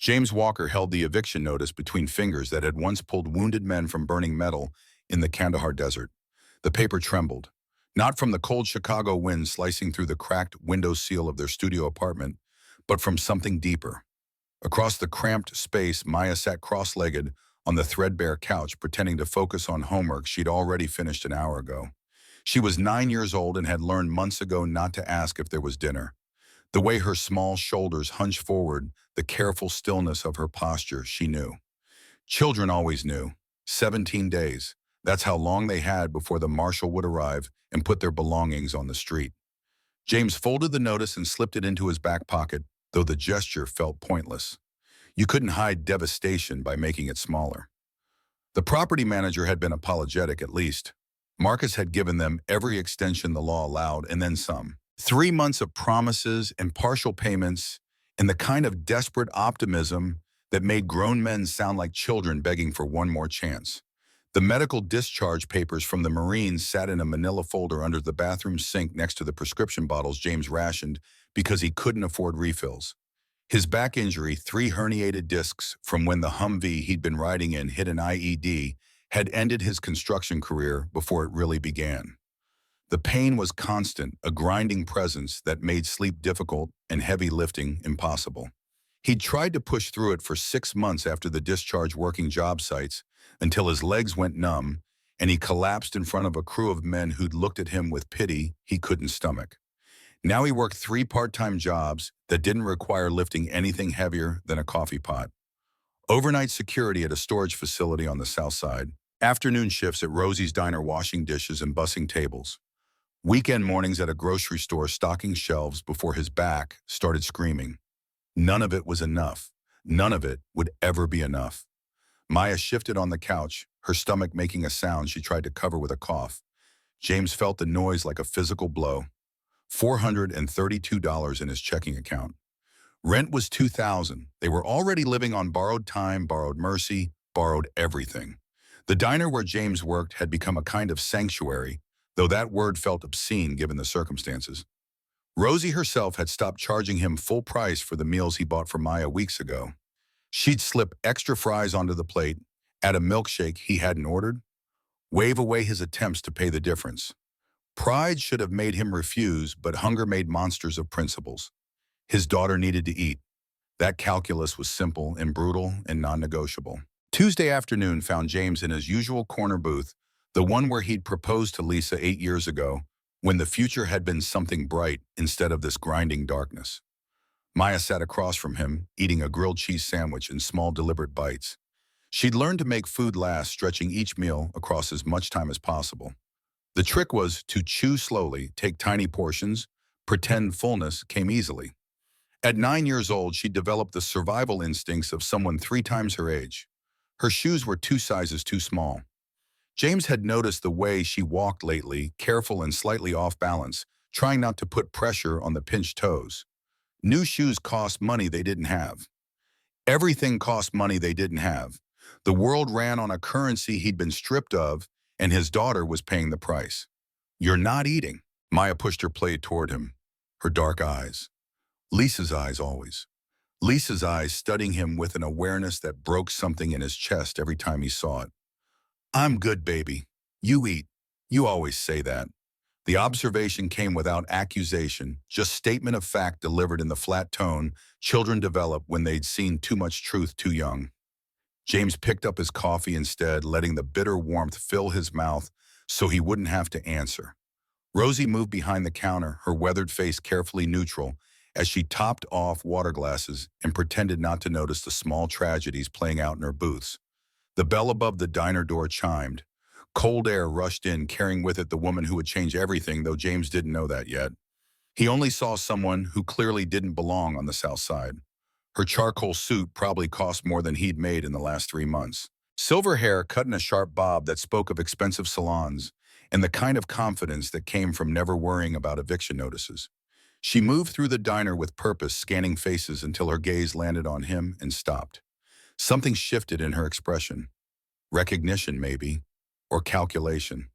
James Walker held the eviction notice between fingers that had once pulled wounded men from burning metal in the Kandahar desert. The paper trembled, not from the cold Chicago wind slicing through the cracked window seal of their studio apartment, but from something deeper. Across the cramped space, Maya sat cross-legged on the threadbare couch, pretending to focus on homework she'd already finished an hour ago. She was 9 years old and had learned months ago not to ask if there was dinner. The way her small shoulders hunched forward, the careful stillness of her posture, she knew. Children always knew. 17 days. That's how long they had before the marshal would arrive and put their belongings on the street. James folded the notice and slipped it into his back pocket, though the gesture felt pointless. You couldn't hide devastation by making it smaller. The property manager had been apologetic, at least. Marcus had given them every extension the law allowed, and then some. 3 months of promises and partial payments, and the kind of desperate optimism that made grown men sound like children begging for one more chance. The medical discharge papers from the Marines sat in a manila folder under the bathroom sink next to the prescription bottles James rationed because he couldn't afford refills. His back injury, 3 herniated discs from when the Humvee he'd been riding in hit an IED, had ended his construction career before it really began. The pain was constant, a grinding presence that made sleep difficult and heavy lifting impossible. He'd tried to push through it for 6 months after the discharge, working job sites, until his legs went numb and he collapsed in front of a crew of men who'd looked at him with pity he couldn't stomach. Now he worked 3 part-time jobs that didn't require lifting anything heavier than a coffee pot. Overnight security at a storage facility on the south side, afternoon shifts at Rosie's Diner washing dishes and bussing tables, weekend mornings at a grocery store stocking shelves before his back started screaming. None of it was enough. None of it would ever be enough. Maya shifted on the couch, her stomach making a sound she tried to cover with a cough. James felt the noise like a physical blow. $432 in his checking account. Rent was $2,000. They were already living on borrowed time, borrowed mercy, borrowed everything. The diner where James worked had become a kind of sanctuary, though that word felt obscene given the circumstances. Rosie herself had stopped charging him full price for the meals he bought for Maya weeks ago. She'd slip extra fries onto the plate, add a milkshake he hadn't ordered, wave away his attempts to pay the difference. Pride should have made him refuse, but hunger made monsters of principles. His daughter needed to eat. That calculus was simple and brutal and non-negotiable. Tuesday afternoon found James in his usual corner booth, the one where he'd proposed to Lisa 8 years ago, when the future had been something bright instead of this grinding darkness. Maya sat across from him, eating a grilled cheese sandwich in small, deliberate bites. She'd learned to make food last, stretching each meal across as much time as possible. The trick was to chew slowly, take tiny portions, pretend fullness came easily. At 9 years old, she developed the survival instincts of someone 3 times her age. Her shoes were 2 sizes too small. James had noticed the way she walked lately, careful and slightly off balance, trying not to put pressure on the pinched toes. New shoes cost money they didn't have. Everything cost money they didn't have. The world ran on a currency he'd been stripped of, and his daughter was paying the price. "You're not eating." Maya pushed her plate toward him, her dark eyes. Lisa's eyes always. Lisa's eyes studying him with an awareness that broke something in his chest every time he saw it. "I'm good, baby. You eat. You always say that." The observation came without accusation, just statement of fact delivered in the flat tone children develop when they'd seen too much truth too young. James picked up his coffee instead, letting the bitter warmth fill his mouth so he wouldn't have to answer. Rosie moved behind the counter, her weathered face carefully neutral, as she topped off water glasses and pretended not to notice the small tragedies playing out in her booths. The bell above the diner door chimed. Cold air rushed in, carrying with it the woman who would change everything, though James didn't know that yet. He only saw someone who clearly didn't belong on the south side. Her charcoal suit probably cost more than he'd made in the last 3 months. Silver hair cut in a sharp bob that spoke of expensive salons, and the kind of confidence that came from never worrying about eviction notices. She moved through the diner with purpose, scanning faces until her gaze landed on him and stopped. Something shifted in her expression. Recognition, maybe, or calculation.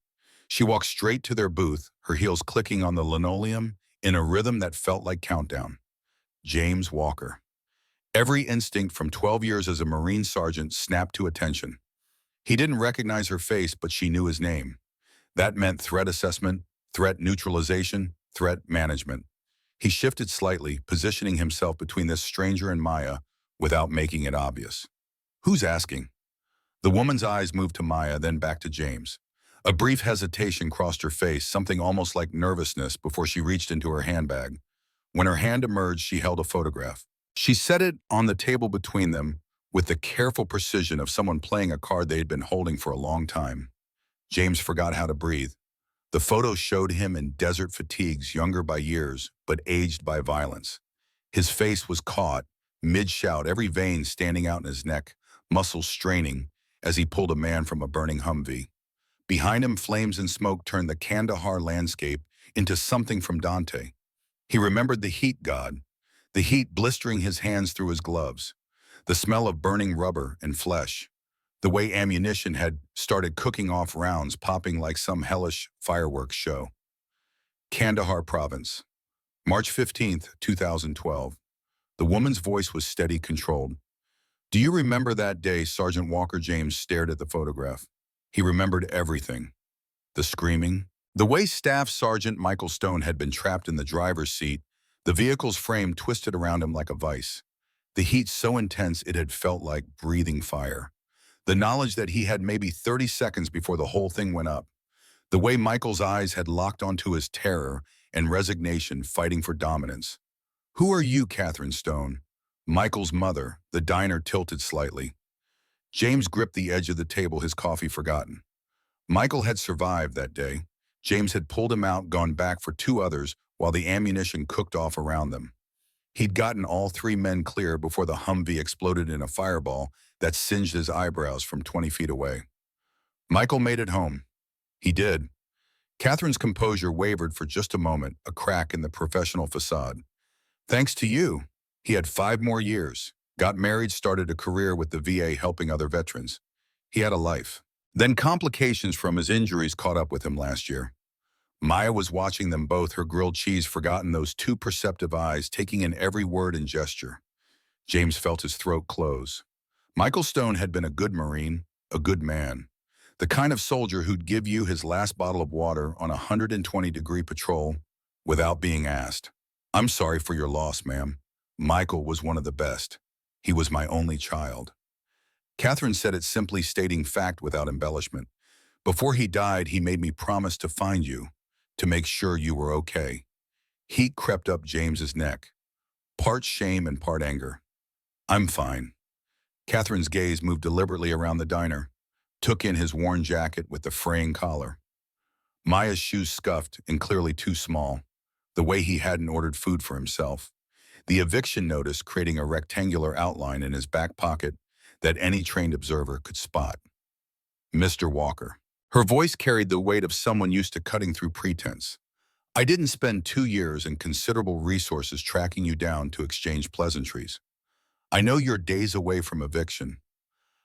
She walked straight to their booth, her heels clicking on the linoleum in a rhythm that felt like countdown. James Walker. Every instinct from 12 years as a Marine sergeant snapped to attention. He didn't recognize her face, but she knew his name. That meant threat assessment, threat neutralization, threat management. He shifted slightly, positioning himself between this stranger and Maya without making it obvious. Who's asking? The woman's eyes moved to Maya, then back to James. A brief hesitation crossed her face, something almost like nervousness before she reached into her handbag. When her hand emerged, she held a photograph. She set it on the table between them with the careful precision of someone playing a card they had been holding for a long time. James forgot how to breathe. The photo showed him in desert fatigues, younger by years, but aged by violence. His face was caught, mid-shout, every vein standing out in his neck, muscles straining as he pulled a man from a burning Humvee. Behind him, flames and smoke turned the Kandahar landscape into something from Dante. He remembered the heat god, the heat blistering his hands through his gloves, the smell of burning rubber and flesh, the way ammunition had started cooking off rounds, popping like some hellish fireworks show. Kandahar Province, March 15th, 2012. The woman's voice was steady, controlled. Do you remember that day? Sergeant Walker James stared at the photograph. He remembered everything. The screaming, the way Staff Sergeant Michael Stone had been trapped in the driver's seat, the vehicle's frame twisted around him like a vice. The heat so intense it had felt like breathing fire. The knowledge that he had maybe 30 seconds before the whole thing went up. The way Michael's eyes had locked onto his terror and resignation, fighting for dominance. Who are you, Catherine Stone? Michael's mother. The diner tilted slightly. James gripped the edge of the table, his coffee forgotten. Michael had survived that day. James had pulled him out, gone back for two others while the ammunition cooked off around them. He'd gotten all three men clear before the Humvee exploded in a fireball that singed his eyebrows from 20 feet away. Michael made it home. He did. Catherine's composure wavered for just a moment, a crack in the professional facade. Thanks to you, he had 5 more years, got married, started a career with the VA helping other veterans. He had a life. Then complications from his injuries caught up with him last year. Maya was watching them both, her grilled cheese forgotten, those two perceptive eyes taking in every word and gesture. James felt his throat close. Michael Stone had been a good Marine, a good man. The kind of soldier who'd give you his last bottle of water on a 120-degree patrol without being asked. I'm sorry for your loss, ma'am. Michael was one of the best. He was my only child. Catherine said it simply, stating fact without embellishment. Before he died, he made me promise to find you, to make sure you were okay. Heat crept up James's neck, part shame and part anger. I'm fine. Catherine's gaze moved deliberately around the diner, took in his worn jacket with the fraying collar. Maya's shoes scuffed and clearly too small, the way he hadn't ordered food for himself. The eviction notice creating a rectangular outline in his back pocket that any trained observer could spot. Mr. Walker. Her voice carried the weight of someone used to cutting through pretense. I didn't spend 2 years and considerable resources tracking you down to exchange pleasantries. I know you're days away from eviction.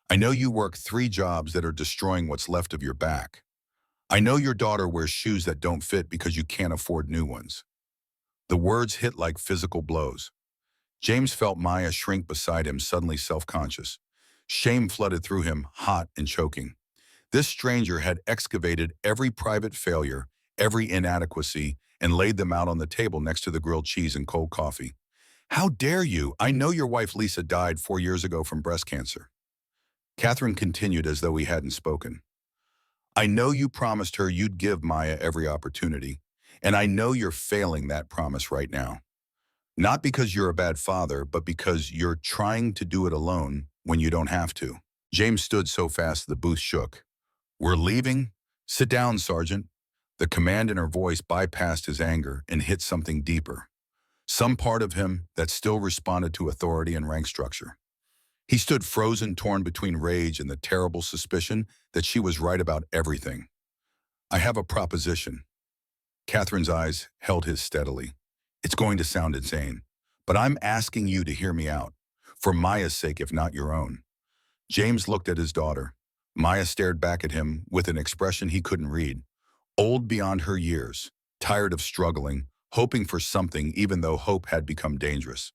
I know you work 3 jobs that are destroying what's left of your back. I know your daughter wears shoes that don't fit because you can't afford new ones. The words hit like physical blows. James felt Maya shrink beside him, suddenly self-conscious. Shame flooded through him, hot and choking. This stranger had excavated every private failure, every inadequacy, and laid them out on the table next to the grilled cheese and cold coffee. How dare you? I know your wife Lisa died 4 years ago from breast cancer. Catherine continued as though he hadn't spoken. I know you promised her you'd give Maya every opportunity, and I know you're failing that promise right now. Not because you're a bad father, but because you're trying to do it alone when you don't have to. James stood so fast the booth shook. We're leaving? Sit down, Sergeant. The command in her voice bypassed his anger and hit something deeper. Some part of him that still responded to authority and rank structure. He stood frozen, torn between rage and the terrible suspicion that she was right about everything. I have a proposition. Catherine's eyes held his steadily. It's going to sound insane, but I'm asking you to hear me out, for Maya's sake if not your own. James looked at his daughter. Maya stared back at him with an expression he couldn't read. Old beyond her years, tired of struggling, hoping for something even though hope had become dangerous.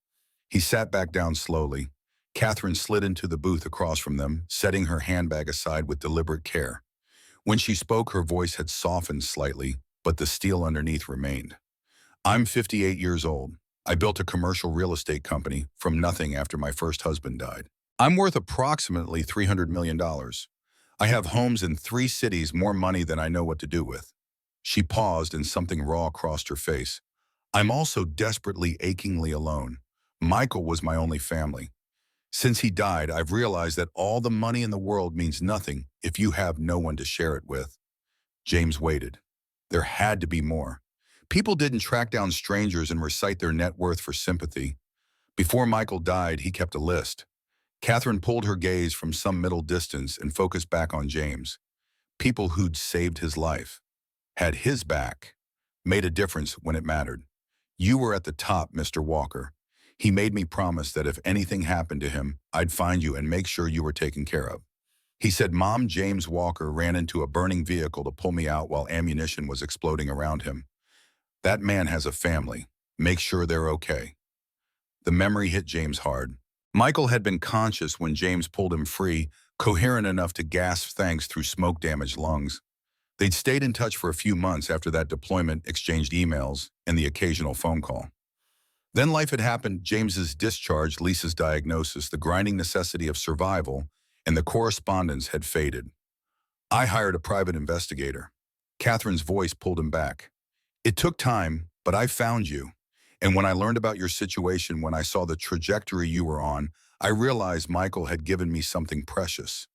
He sat back down slowly. Catherine slid into the booth across from them, setting her handbag aside with deliberate care. When she spoke, her voice had softened slightly, but the steel underneath remained. I'm 58 years old. I built a commercial real estate company from nothing after my first husband died. I'm worth approximately $300 million. I have homes in 3 cities, more money than I know what to do with. She paused and something raw crossed her face. I'm also desperately, achingly alone. Michael was my only family. Since he died, I've realized that all the money in the world means nothing if you have no one to share it with. James waited. There had to be more. People didn't track down strangers and recite their net worth for sympathy. Before Michael died, he kept a list. Catherine pulled her gaze from some middle distance and focused back on James. People who'd saved his life, had his back, made a difference when it mattered. You were at the top, Mr. Walker. He made me promise that if anything happened to him, I'd find you and make sure you were taken care of. He said Mom James Walker ran into a burning vehicle to pull me out while ammunition was exploding around him. That man has a family. Make sure they're okay. The memory hit James hard. Michael had been conscious when James pulled him free, coherent enough to gasp thanks through smoke-damaged lungs. They'd stayed in touch for a few months after that deployment, exchanged emails, and the occasional phone call. Then life had happened. James's discharge, Lisa's diagnosis, the grinding necessity of survival, and the correspondence had faded. I hired a private investigator. Catherine's voice pulled him back. It took time, but I found you. And when I learned about your situation, when I saw the trajectory you were on, I realized Michael had given me something precious.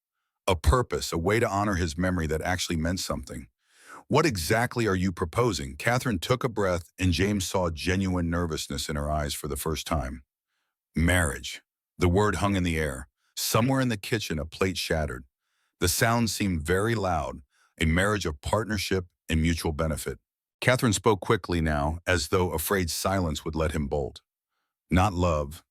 A purpose, a way to honor his memory that actually meant something. What exactly are you proposing? Catherine took a breath, and James saw genuine nervousness in her eyes for the first time. Marriage. The word hung in the air. Somewhere in the kitchen, a plate shattered. The sound seemed very loud, a marriage of partnership and mutual benefit. Catherine spoke quickly now, as though afraid silence would let him bolt. Not love,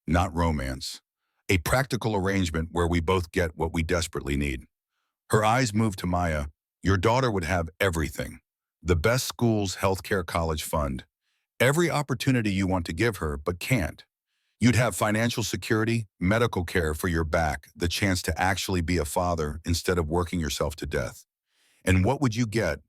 not romance. A practical arrangement where we both get what we desperately need. Her eyes moved to Maya. Your daughter would have everything. The best schools, healthcare, college fund. Every opportunity you want to give her, but can't. You'd have financial security, medical care for your back, the chance to actually be a father instead of working yourself to death. And what would you get?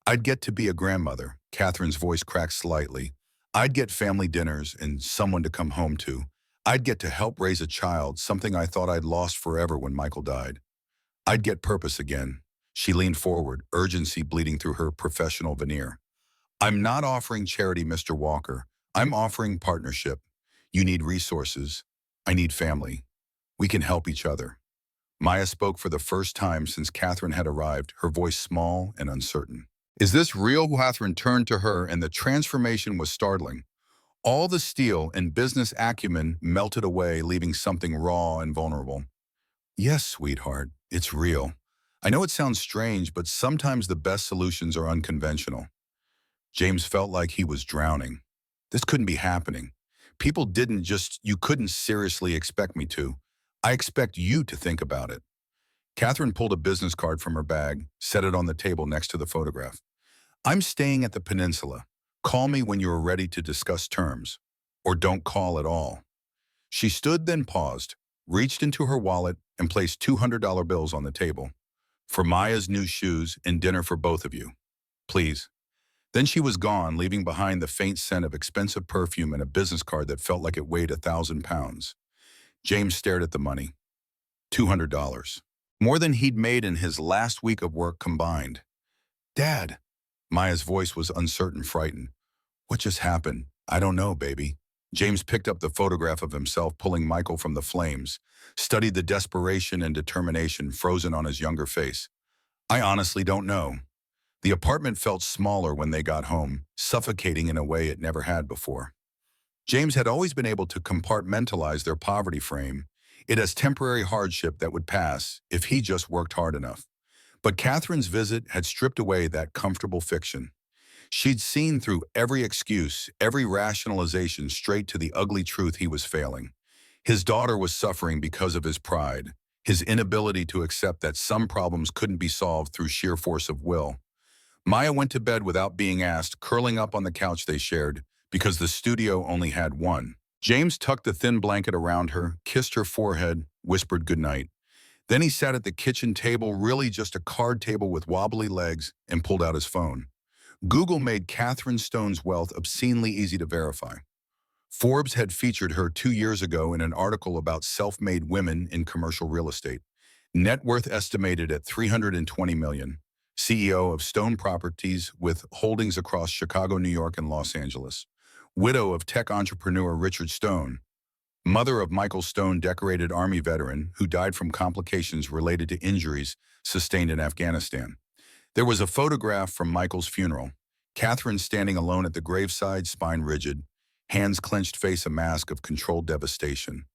I'd get to be a grandmother. Catherine's voice cracked slightly. I'd get family dinners and someone to come home to. I'd get to help raise a child, something I thought I'd lost forever when Michael died. I'd get purpose again. She leaned forward, urgency bleeding through her professional veneer. I'm not offering charity, Mr. Walker. I'm offering partnership. You need resources. I need family. We can help each other. Maya spoke for the first time since Catherine had arrived, her voice small and uncertain. Is this real? Catherine turned to her, and the transformation was startling. All the steel and business acumen melted away, leaving something raw and vulnerable. Yes, sweetheart, it's real. I know it sounds strange, but sometimes the best solutions are unconventional. James felt like he was drowning. This couldn't be happening. People didn't just, you couldn't seriously expect me to. I expect you to think about it. Catherine pulled a business card from her bag, set it on the table next to the photograph. I'm staying at the Peninsula. Call me when you are ready to discuss terms. Or don't call at all. She stood, then paused, reached into her wallet, and placed $200 bills on the table. For Maya's new shoes and dinner for both of you. Please. Then she was gone, leaving behind the faint scent of expensive perfume and a business card that felt like it weighed 1,000 pounds. James stared at the money. $200. More than he'd made in his last week of work combined. Dad. Maya's voice was uncertain, frightened. What just happened? I don't know, baby. James picked up the photograph of himself pulling Michael from the flames, studied the desperation and determination frozen on his younger face. I honestly don't know. The apartment felt smaller when they got home, suffocating in a way it never had before. James had always been able to compartmentalize their poverty frame, it as temporary hardship that would pass if he just worked hard enough. But Catherine's visit had stripped away that comfortable fiction. She'd seen through every excuse, every rationalization straight to the ugly truth he was failing. His daughter was suffering because of his pride, his inability to accept that some problems couldn't be solved through sheer force of will. Maya went to bed without being asked, curling up on the couch they shared, because the studio only had one. James tucked the thin blanket around her, kissed her forehead, whispered goodnight. Then he sat at the kitchen table, really just a card table with wobbly legs, and pulled out his phone. Google made Catherine Stone's wealth obscenely easy to verify. Forbes had featured her 2 years ago in an article about self-made women in commercial real estate. Net worth estimated at $320 million. CEO of Stone Properties with holdings across Chicago, New York, and Los Angeles. Widow of tech entrepreneur Richard Stone. Mother of Michael Stone, decorated Army veteran who died from complications related to injuries sustained in Afghanistan. There was a photograph from Michael's funeral. Catherine standing alone at the graveside, spine rigid, hands clenched, face a mask of controlled devastation.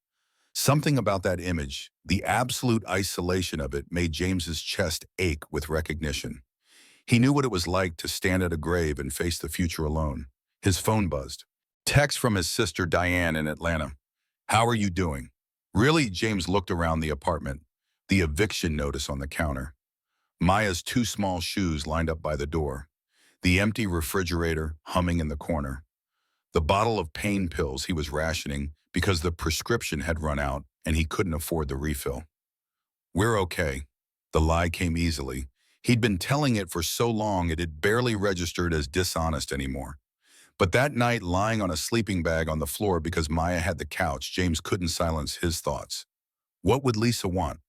Something about that image, the absolute isolation of it, made James's chest ache with recognition. He knew what it was like to stand at a grave and face the future alone. His phone buzzed. Text from his sister Diane in Atlanta. "How are you doing?" Really, James looked around the apartment, the eviction notice on the counter. Maya's two small shoes lined up by the door. The empty refrigerator humming in the corner. The bottle of pain pills he was rationing because the prescription had run out and he couldn't afford the refill. "We're okay." The lie came easily. He'd been telling it for so long it had barely registered as dishonest anymore. But that night, lying on a sleeping bag on the floor because Maya had the couch, James couldn't silence his thoughts. What would Lisa want?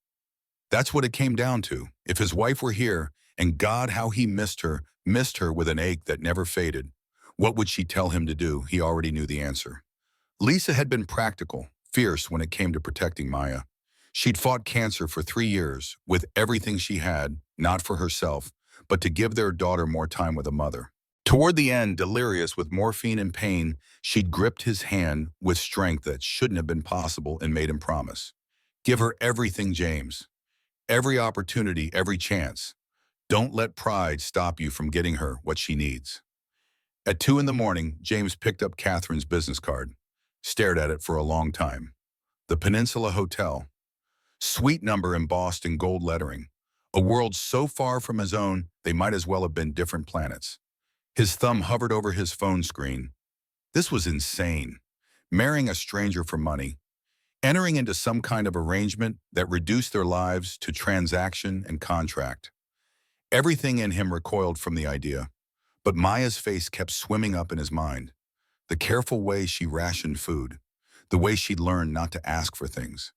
That's what it came down to. If his wife were here, and God, how he missed her with an ache that never faded, what would she tell him to do? He already knew the answer. Lisa had been practical, fierce when it came to protecting Maya. She'd fought cancer for 3 years, with everything she had, not for herself, but to give their daughter more time with a mother. Toward the end, delirious with morphine and pain, she'd gripped his hand with strength that shouldn't have been possible and made him promise. Give her everything, James. Every opportunity, every chance. Don't let pride stop you from getting her what she needs. At 2 in the morning, James picked up Catherine's business card, stared at it for a long time. The Peninsula Hotel. Suite number embossed in gold lettering. A world so far from his own, they might as well have been different planets. His thumb hovered over his phone screen. This was insane. Marrying a stranger for money. Entering into some kind of arrangement that reduced their lives to transaction and contract. Everything in him recoiled from the idea. But Maya's face kept swimming up in his mind. The careful way she rationed food. The way she'd learned not to ask for things.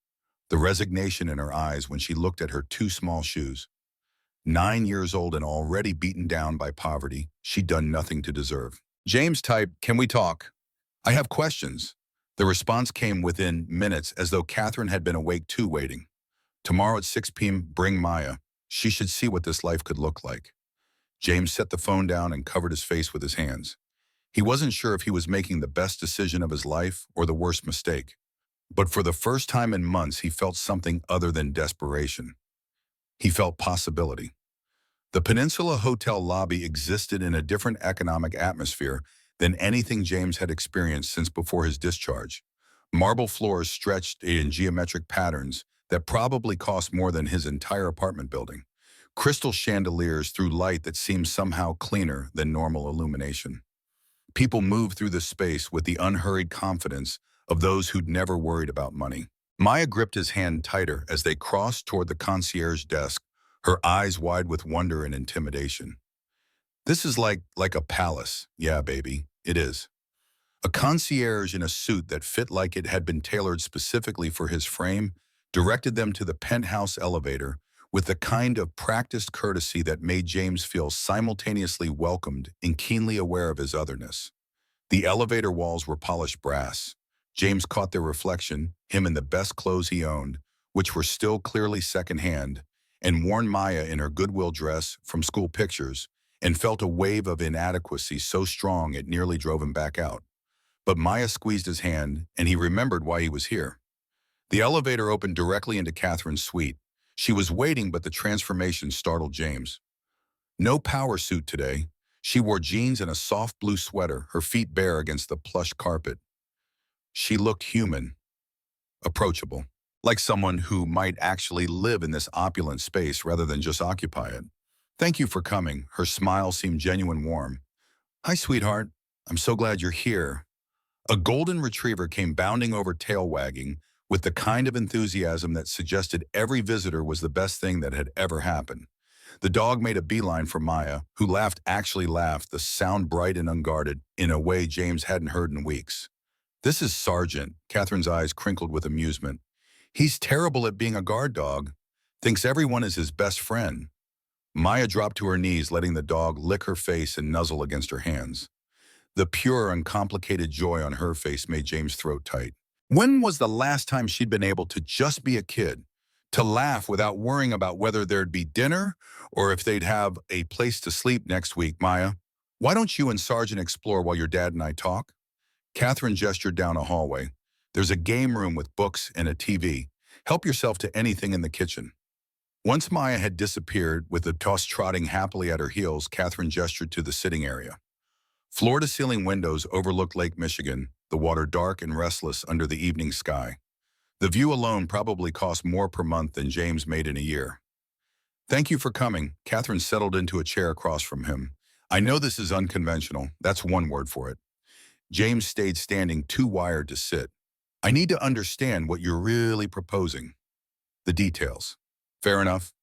The resignation in her eyes when she looked at her two small shoes. 9 years old and already beaten down by poverty, she'd done nothing to deserve. James typed, "Can we talk? I have questions." The response came within minutes, as though Catherine had been awake too, waiting. "Tomorrow at 6 p.m., bring Maya. She should see what this life could look like." James set the phone down and covered his face with his hands. He wasn't sure if he was making the best decision of his life or the worst mistake. But for the first time in months, he felt something other than desperation. He felt possibility. The Peninsula Hotel lobby existed in a different economic atmosphere than anything James had experienced since before his discharge. Marble floors stretched in geometric patterns that probably cost more than his entire apartment building. Crystal chandeliers threw light that seemed somehow cleaner than normal illumination. People moved through the space with the unhurried confidence of those who'd never worried about money. Maya gripped his hand tighter as they crossed toward the concierge desk, her eyes wide with wonder and intimidation. "This is like a palace." "Yeah, baby, it is." A concierge in a suit that fit like it had been tailored specifically for his frame directed them to the penthouse elevator with the kind of practiced courtesy that made James feel simultaneously welcomed and keenly aware of his otherness. The elevator walls were polished brass. James caught their reflection, him in the best clothes he owned, which were still clearly secondhand, and worn Maya in her Goodwill dress from school pictures, and felt a wave of inadequacy so strong it nearly drove him back out. But Maya squeezed his hand, and he remembered why he was here. The elevator opened directly into Catherine's suite. She was waiting, but the transformation startled James. No power suit today. She wore jeans and a soft blue sweater, her feet bare against the plush carpet. She looked human, approachable, like someone who might actually live in this opulent space rather than just occupy it. "Thank you for coming." Her smile seemed genuine warm. "Hi, sweetheart. I'm so glad you're here. A golden retriever came bounding over, tail wagging, with the kind of enthusiasm that suggested every visitor was the best thing that had ever happened. The dog made a beeline for Maya, who actually laughed, the sound bright and unguarded, in a way James hadn't heard in weeks. "This is Sergeant." Catherine's eyes crinkled with amusement. "He's terrible at being a guard dog. Thinks everyone is his best friend." Maya dropped to her knees, letting the dog lick her face and nuzzle against her hands. The pure, uncomplicated joy on her face made James' throat tight. When was the last time she'd been able to just be a kid? To laugh without worrying about whether there'd be dinner or if they'd have a place to sleep next week. "Maya, why don't you and Sergeant explore while your dad and I talk?" Catherine gestured down a hallway. "There's a game room with books and a TV. Help yourself to anything in the kitchen." Once Maya had disappeared, with the toss trotting happily at her heels, Catherine gestured to the sitting area. Floor-to-ceiling windows overlooked Lake Michigan, the water dark and restless under the evening sky. The view alone probably cost more per month than James made in a year. "Thank you for coming." Catherine settled into a chair across from him. "I know this is unconventional. That's one word for it." James stayed standing, too wired to sit. "I need to understand what you're really proposing. The details." "Fair enough."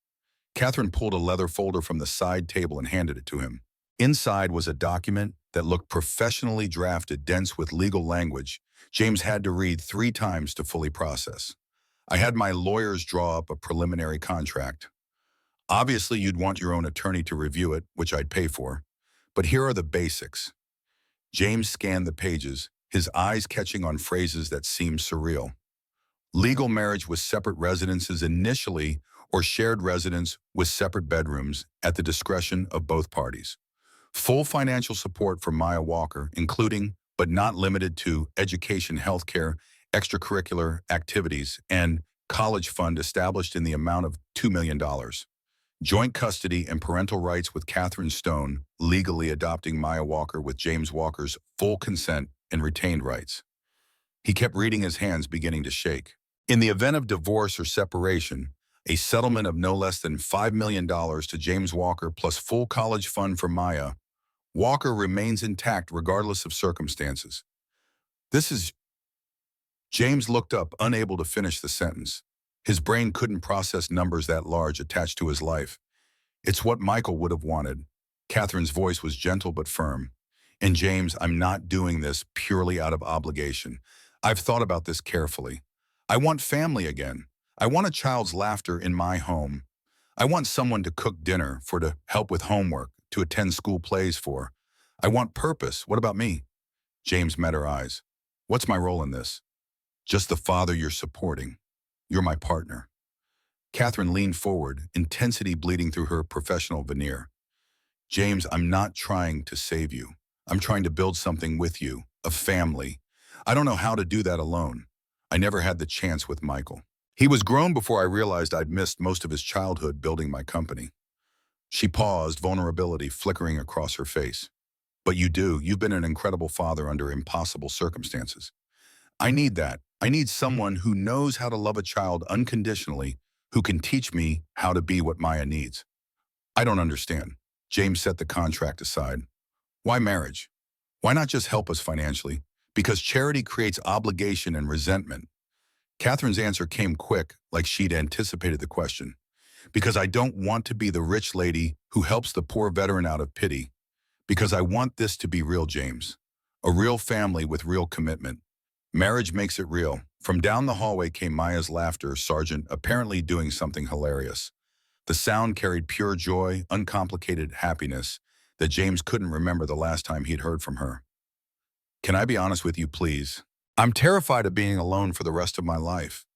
Catherine pulled a leather folder from the side table and handed it to him. Inside was a document that looked professionally drafted, dense with legal language James had to read 3 times to fully process. "I had my lawyers draw up a preliminary contract. Obviously, you'd want your own attorney to review it, which I'd pay for. But here are the basics." James scanned the pages, his eyes catching on phrases that seemed surreal. Legal marriage with separate residences initially, or shared residence with separate bedrooms at the discretion of both parties. Full financial support for Maya Walker, including, but not limited to, education, healthcare, extracurricular activities, and college fund established in the amount of $2 million. Joint custody and parental rights with Catherine Stone, legally adopting Maya Walker with James Walker's full consent and retained rights. He kept reading, his hands beginning to shake. In the event of divorce or separation, a settlement of no less than $5 million to James Walker plus full college fund for Maya. Walker remains intact regardless of circumstances. This is... James looked up, unable to finish the sentence. His brain couldn't process numbers that large attached to his life. "It's what Michael would have wanted." Catherine's voice was gentle but firm. "And James, I'm not doing this purely out of obligation. I've thought about this carefully. I want family again. I want a child's laughter in my home. I want someone to cook dinner for, to help with homework, to attend school plays for. I want purpose. What about me?" James met her eyes. "What's my role in this?" "Just the father you're supporting. You're my partner." Catherine leaned forward, intensity bleeding through her professional veneer. "James, I'm not trying to save you. I'm trying to build something with you, a family. I don't know how to do that alone. I never had the chance with Michael. He was grown before I realized I'd missed most of his childhood building my company." She paused, vulnerability flickering across her face. "But you do. You've been an incredible father under impossible circumstances. I need that. I need someone who knows how to love a child unconditionally, who can teach me how to be what Maya needs." "I don't understand." James set the contract aside. "Why marriage? Why not just help us financially? Because charity creates obligation and resentment." Catherine's answer came quick, like she'd anticipated the question. "Because I don't want to be the rich lady who helps the poor veteran out of pity. Because I want this to be real, James. A real family with real commitment. Marriage makes it real." From down the hallway came Maya's laughter, Sergeant, apparently doing something hilarious. The sound carried pure joy, uncomplicated happiness that James couldn't remember the last time he'd heard from her. "Can I be honest with you, please? I'm terrified of being alone for the rest of my life."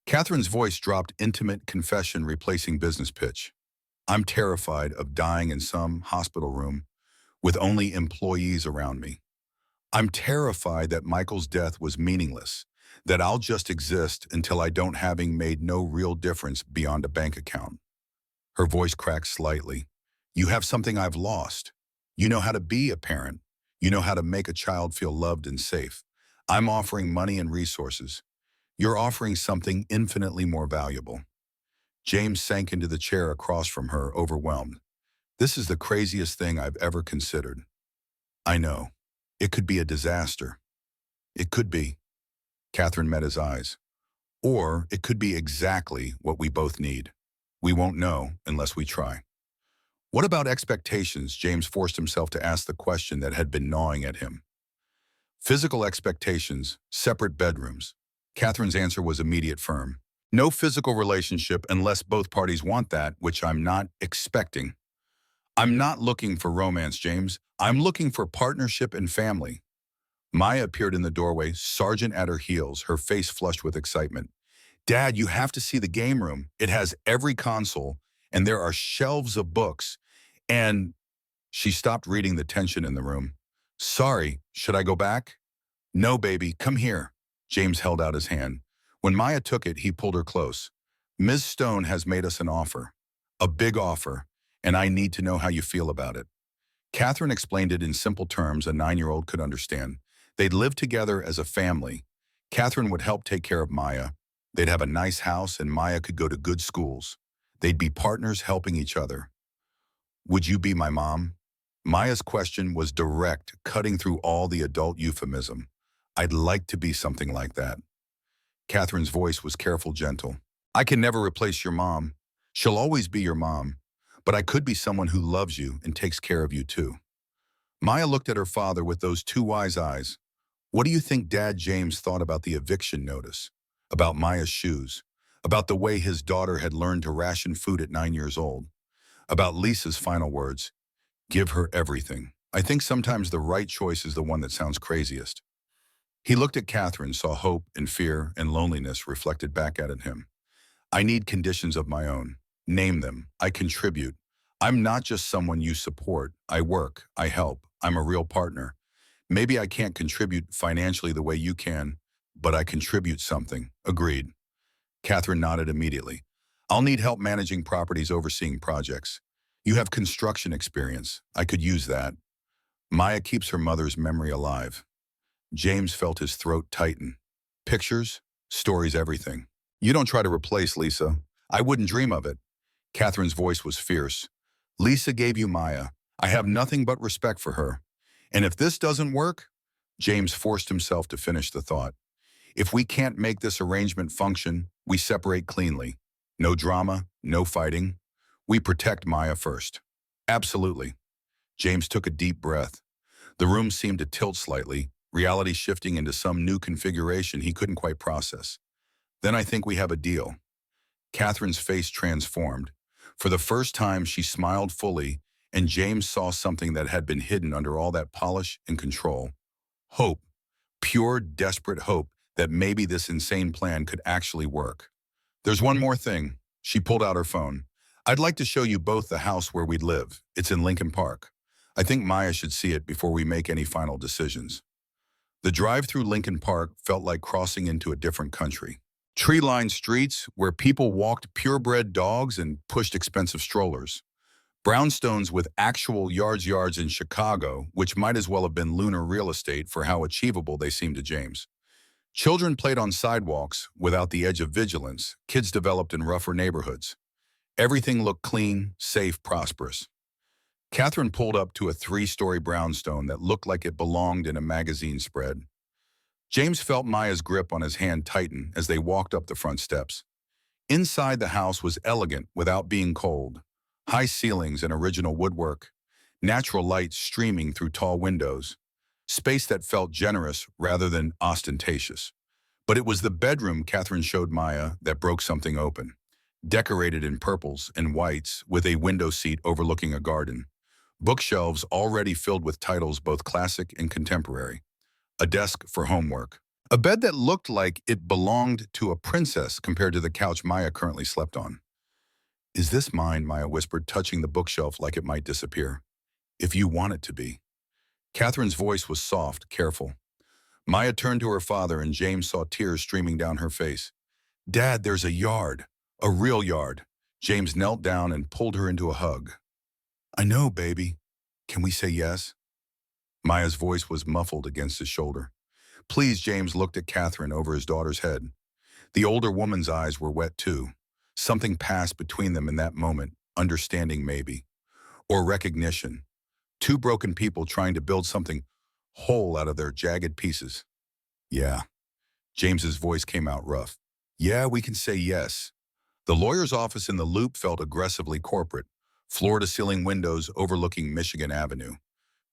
Catherine's voice dropped, intimate confession replacing business pitch. "I'm terrified of dying in some hospital room with only employees around me. I'm terrified that Michael's death was meaningless, that I'll just exist until I don't, having made no real difference beyond a bank account." Her voice cracked slightly. "You have something I've lost. You know how to be a parent. You know how to make a child feel loved and safe. I'm offering money and resources. You're offering something infinitely more valuable." James sank into the chair across from her, overwhelmed. "This is the craziest thing I've ever considered." "I know. It could be a disaster." It could be. Catherine met his eyes. Or it could be exactly what we both need. We won't know unless we try. What about expectations? James forced himself to ask the question that had been gnawing at him. Physical expectations, separate bedrooms. Catherine's answer was immediate firm. No physical relationship unless both parties want that, which I'm not expecting. I'm not looking for romance, James. I'm looking for partnership and family. Maya appeared in the doorway, sergeant at her heels, her face flushed with excitement. Dad, you have to see the game room. It has every console, and there are shelves of books. And she stopped reading the tension in the room. Sorry, should I go back? No, baby, come here. James held out his hand. When Maya took it, he pulled her close. Ms. Stone has made us an offer. A big offer, and I need to know how you feel about it. Catherine explained it in simple terms a 9-year-old could understand. They'd live together as a family. Catherine would help take care of Maya. They'd have a nice house, and Maya could go to good schools. They'd be partners helping each other. Would you be my mom? Maya's question was direct, cutting through all the adult euphemism. I'd like to be something like that. Catherine's voice was careful, gentle. I can never replace your mom. She'll always be your mom. But I could be someone who loves you and takes care of you too. Maya looked at her father with those two wise eyes. What do you think Dad James thought about the eviction notice? About Maya's shoes? About the way his daughter had learned to ration food at 9 years old? About Lisa's final words? Give her everything. I think sometimes the right choice is the one that sounds craziest. He looked at Catherine, saw hope and fear and loneliness reflected back at him. I need conditions of my own. Name them. I contribute. I'm not just someone you support. I work. I help. I'm a real partner. Maybe I can't contribute financially the way you can, but I contribute something. Agreed. Catherine nodded immediately. I'll need help managing properties, overseeing projects. You have construction experience. I could use that. Maya keeps her mother's memory alive. James felt his throat tighten. Pictures, stories, everything. You don't try to replace Lisa. I wouldn't dream of it. Catherine's voice was fierce. Lisa gave you Maya. I have nothing but respect for her. And if this doesn't work, James forced himself to finish the thought. If we can't make this arrangement function, we separate cleanly. No drama, no fighting. We protect Maya first. Absolutely. James took a deep breath. The room seemed to tilt slightly, reality shifting into some new configuration he couldn't quite process. Then I think we have a deal. Catherine's face transformed. For the first time, she smiled fully, and James saw something that had been hidden under all that polish and control. Hope. Pure, desperate hope that maybe this insane plan could actually work. There's one more thing. She pulled out her phone. I'd like to show you both the house where we'd live. It's in Lincoln Park. I think Maya should see it before we make any final decisions. The drive through Lincoln Park felt like crossing into a different country. Tree-lined streets where people walked purebred dogs and pushed expensive strollers. Brownstones with actual yards in Chicago, which might as well have been lunar real estate for how achievable they seemed to James. Children played on sidewalks without the edge of vigilance. Kids developed in rougher neighborhoods. Everything looked clean, safe, prosperous. Catherine pulled up to a 3-story brownstone that looked like it belonged in a magazine spread. James felt Maya's grip on his hand tighten as they walked up the front steps. Inside the house was elegant without being cold. High ceilings and original woodwork. Natural light streaming through tall windows. Space that felt generous rather than ostentatious. But it was the bedroom Catherine showed Maya that broke something open. Decorated in purples and whites with a window seat overlooking a garden. Bookshelves already filled with titles both classic and contemporary. A desk for homework. A bed that looked like it belonged to a princess compared to the couch Maya currently slept on. Is this mine? Maya whispered, touching the bookshelf like it might disappear. If you want it to be. Catherine's voice was soft, careful. Maya turned to her father and James saw tears streaming down her face. Dad, there's a yard. A real yard. James knelt down and pulled her into a hug. I know, baby. Can we say yes? Maya's voice was muffled against his shoulder. Please, James looked at Catherine over his daughter's head. The older woman's eyes were wet too. Something passed between them in that moment, understanding maybe. Or recognition. Two broken people trying to build something whole out of their jagged pieces. Yeah. James's voice came out rough. Yeah, we can say yes. The lawyer's office in the Loop felt aggressively corporate. Floor-to-ceiling windows overlooking Michigan Avenue.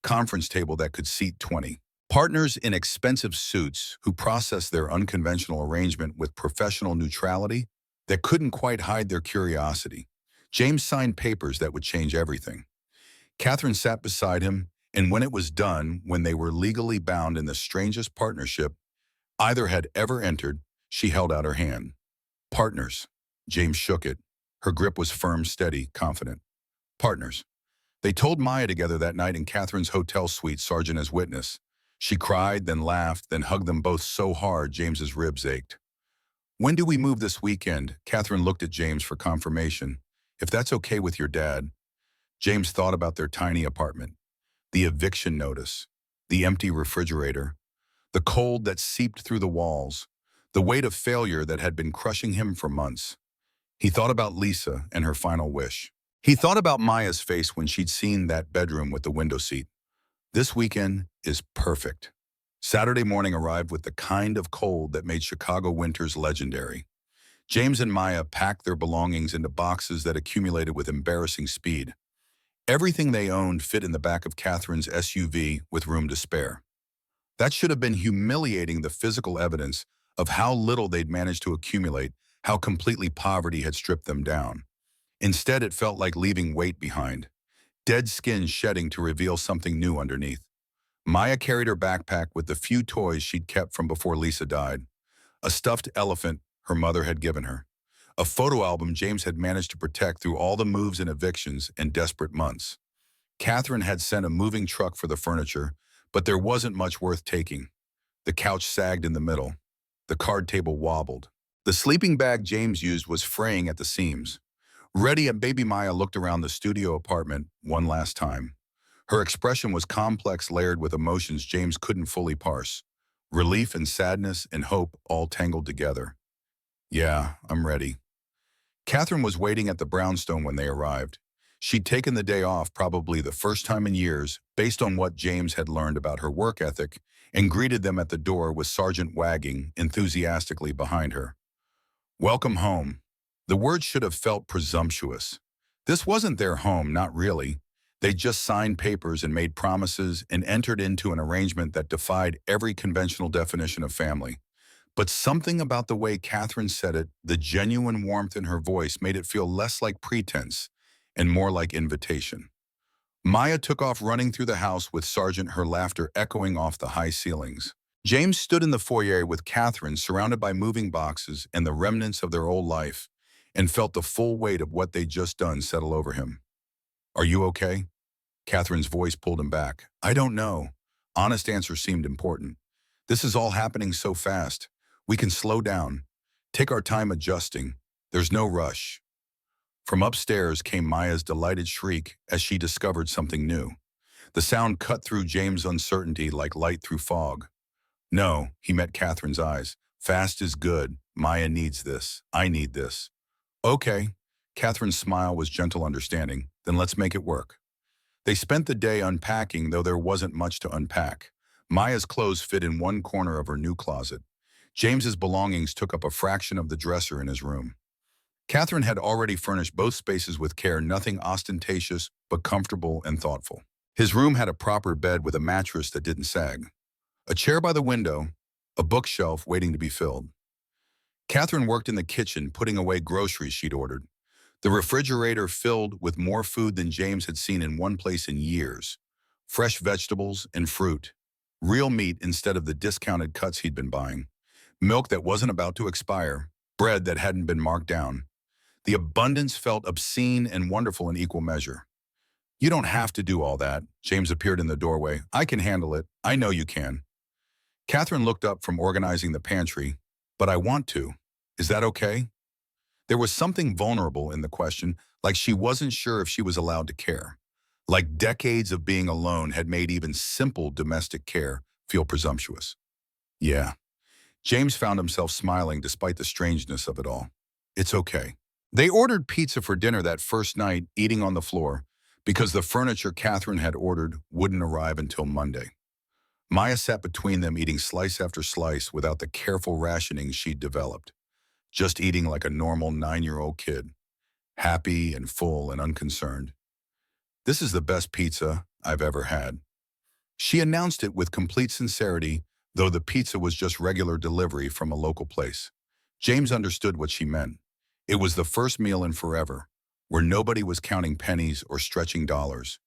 Conference table that could seat 20. Partners in expensive suits who processed their unconventional arrangement with professional neutrality that couldn't quite hide their curiosity. James signed papers that would change everything. Catherine sat beside him, and when it was done, when they were legally bound in the strangest partnership either had ever entered, she held out her hand. Partners. James shook it. Her grip was firm, steady, confident. Partners. They told Maya together that night in Catherine's hotel suite, Sargent as witness. She cried, then laughed, then hugged them both so hard James's ribs ached. When do we move this weekend? Catherine looked at James for confirmation. If that's okay with your dad. James thought about their tiny apartment, the eviction notice, the empty refrigerator, the cold that seeped through the walls, the weight of failure that had been crushing him for months. He thought about Lisa and her final wish. He thought about Maya's face when she'd seen that bedroom with the window seat. This weekend is perfect. Saturday morning arrived with the kind of cold that made Chicago winters legendary. James and Maya packed their belongings into boxes that accumulated with embarrassing speed. Everything they owned fit in the back of Catherine's SUV with room to spare. That should have been humiliating, the physical evidence of how little they'd managed to accumulate, how completely poverty had stripped them down. Instead, it felt like leaving weight behind, dead skin shedding to reveal something new underneath. Maya carried her backpack with the few toys she'd kept from before Lisa died. A stuffed elephant her mother had given her. A photo album James had managed to protect through all the moves and evictions and desperate months. Catherine had sent a moving truck for the furniture, but there wasn't much worth taking. The couch sagged in the middle. The card table wobbled. The sleeping bag James used was fraying at the seams. Reddy and baby Maya looked around the studio apartment one last time. Her expression was complex, layered with emotions James couldn't fully parse. Relief and sadness and hope all tangled together. Yeah, I'm ready. Catherine was waiting at the brownstone when they arrived. She'd taken the day off, probably the first time in years, based on what James had learned about her work ethic, and greeted them at the door with Sergeant wagging enthusiastically behind her. Welcome home. The word should have felt presumptuous. This wasn't their home, not really. They just signed papers and made promises and entered into an arrangement that defied every conventional definition of family. But something about the way Catherine said it, the genuine warmth in her voice, made it feel less like pretense and more like invitation. Maya took off running through the house with Sergeant, her laughter echoing off the high ceilings. James stood in the foyer with Catherine, surrounded by moving boxes and the remnants of their old life, and felt the full weight of what they'd just done settle over him. Are you okay? Catherine's voice pulled him back. I don't know. Honest answer seemed important. This is all happening so fast. We can slow down. Take our time adjusting. There's no rush. From upstairs came Maya's delighted shriek as she discovered something new. The sound cut through James' uncertainty like light through fog. No, he met Catherine's eyes. Fast is good. Maya needs this. I need this. Okay. Catherine's smile was gentle understanding. Then let's make it work. They spent the day unpacking, though there wasn't much to unpack. Maya's clothes fit in one corner of her new closet. James's belongings took up a fraction of the dresser in his room. Catherine had already furnished both spaces with care, nothing ostentatious, but comfortable and thoughtful. His room had a proper bed with a mattress that didn't sag, a chair by the window, a bookshelf waiting to be filled. Catherine worked in the kitchen, putting away groceries she'd ordered. The refrigerator filled with more food than James had seen in one place in years. Fresh vegetables and fruit. Real meat instead of the discounted cuts he'd been buying. Milk that wasn't about to expire. Bread that hadn't been marked down. The abundance felt obscene and wonderful in equal measure. You don't have to do all that. James appeared in the doorway. I can handle it. I know you can. Catherine looked up from organizing the pantry. But I want to. Is that okay? There was something vulnerable in the question, like she wasn't sure if she was allowed to care. Like decades of being alone had made even simple domestic care feel presumptuous. Yeah. James found himself smiling despite the strangeness of it all. It's okay. They ordered pizza for dinner that first night, eating on the floor, because the furniture Catherine had ordered wouldn't arrive until Monday. Maya sat between them eating slice after slice without the careful rationing she'd developed, just eating like a normal 9-year-old kid, happy and full and unconcerned. "This is the best pizza I've ever had." She announced it with complete sincerity, though the pizza was just regular delivery from a local place. James understood what she meant. It was the first meal in forever, where nobody was counting pennies or stretching dollars.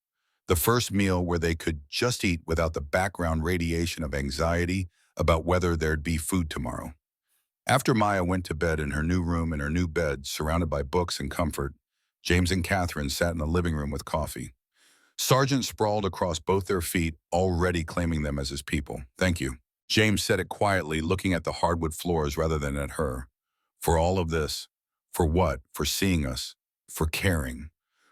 The first meal where they could just eat without the background radiation of anxiety about whether there'd be food tomorrow. After Maya went to bed in her new room in her new bed, surrounded by books and comfort, James and Catherine sat in the living room with coffee. Sargent sprawled across both their feet, already claiming them as his people. "Thank you." James said it quietly, looking at the hardwood floors rather than at her. "For all of this. For what? For seeing us. For caring."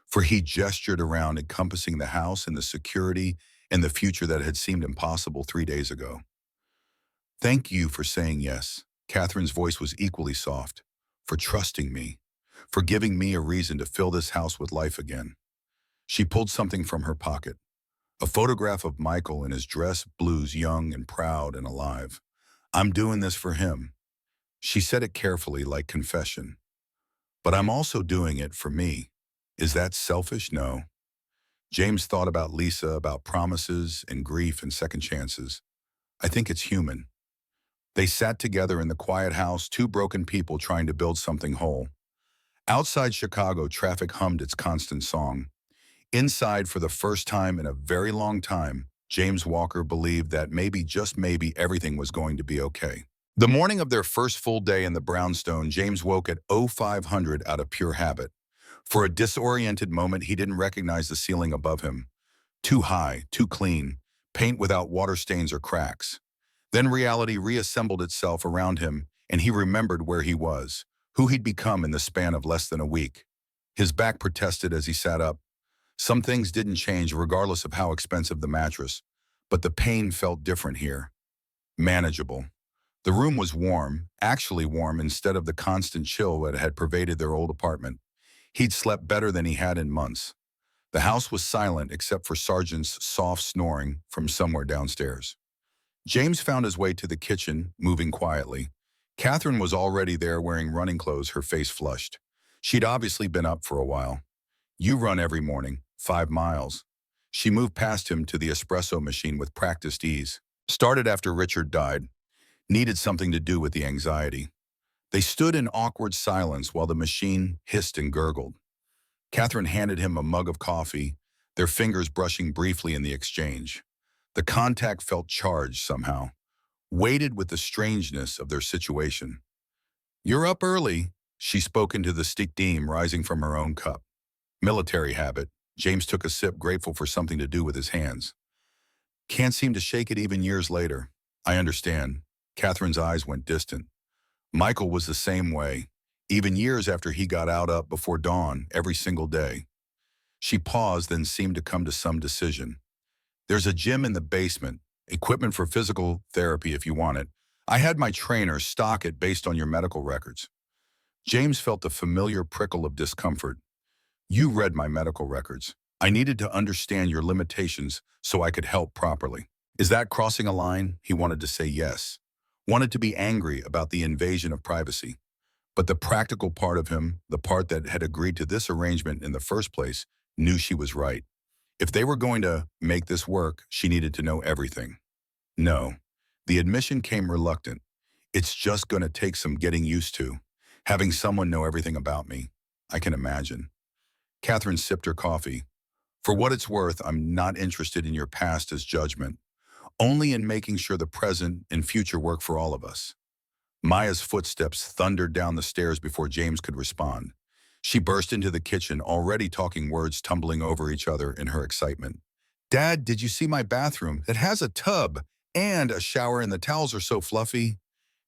For he gestured around, encompassing the house and the security and the future that had seemed impossible 3 days ago. "Thank you for saying yes." Catherine's voice was equally soft. "For trusting me. For giving me a reason to fill this house with life again." She pulled something from her pocket. A photograph of Michael in his dress blues, young and proud and alive. "I'm doing this for him." She said it carefully, like confession. "But I'm also doing it for me." Is that selfish? No. James thought about Lisa, about promises and grief and second chances. "I think it's human." They sat together in the quiet house, two broken people trying to build something whole. Outside Chicago, traffic hummed its constant song. Inside, for the first time in a very long time, James Walker believed that maybe, just maybe, everything was going to be okay. The morning of their first full day in the brownstone, James woke at 0500 out of pure habit. For a disoriented moment, he didn't recognize the ceiling above him. Too high, too clean, paint without water stains or cracks. Then reality reassembled itself around him, and he remembered where he was, who he'd become in the span of less than a week. His back protested as he sat up. Some things didn't change regardless of how expensive the mattress, but the pain felt different here. Manageable. The room was warm, actually warm instead of the constant chill that had pervaded their old apartment. He'd slept better than he had in months. The house was silent except for Sargent's soft snoring from somewhere downstairs. James found his way to the kitchen, moving quietly. Catherine was already there wearing running clothes, her face flushed. She'd obviously been up for a while. "You run every morning, 5 miles. She moved past him to the espresso machine with practiced ease. Started after Richard died. Needed something to do with the anxiety. They stood in awkward silence while the machine hissed and gurgled. Catherine handed him a mug of coffee, their fingers brushing briefly in the exchange. The contact felt charged somehow, weighted with the strangeness of their situation. "You're up early," she spoke into the steam rising from her own cup. Military habit. James took a sip, grateful for something to do with his hands. "Can't seem to shake it even years later." "I understand." Catherine's eyes went distant. Michael was the same way, even years after he got out up before dawn every single day. She paused, then seemed to come to some decision. "There's a gym in the basement, equipment for physical therapy if you want it. I had my trainer stock it based on your medical records." James felt a familiar prickle of discomfort. "You read my medical records. I needed to understand your limitations so I could help properly." Is that crossing a line? He wanted to say yes. Wanted to be angry about the invasion of privacy. But the practical part of him, the part that had agreed to this arrangement in the first place, knew she was right. If they were going to make this work, she needed to know everything. "No." The admission came reluctant. "It's just going to take some getting used to. Having someone know everything about me. I can imagine." Catherine sipped her coffee. "For what it's worth, I'm not interested in your past as judgment. Only in making sure the present and future work for all of us." Maya's footsteps thundered down the stairs before James could respond. She burst into the kitchen, already talking words tumbling over each other in her excitement. "Dad, did you see my bathroom? It has a tub and a shower and the towels are so fluffy."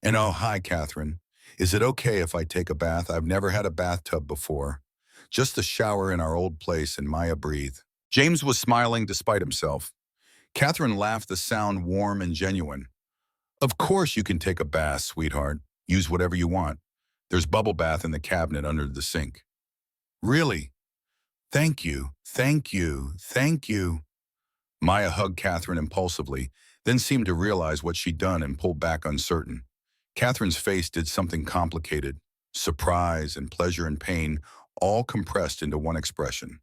"And oh, hi, Catherine. Is it okay if I take a bath? I've never had a bathtub before. Just the shower in our old place," and Maya breathed. James was smiling despite himself. Catherine laughed, the sound warm and genuine. "Of course you can take a bath, sweetheart. Use whatever you want. There's bubble bath in the cabinet under the sink." "Really? Thank you, thank you, thank you." Maya hugged Catherine impulsively, then seemed to realize what she'd done and pulled back uncertain. Catherine's face did something complicated, surprise and pleasure and pain, all compressed into one expression.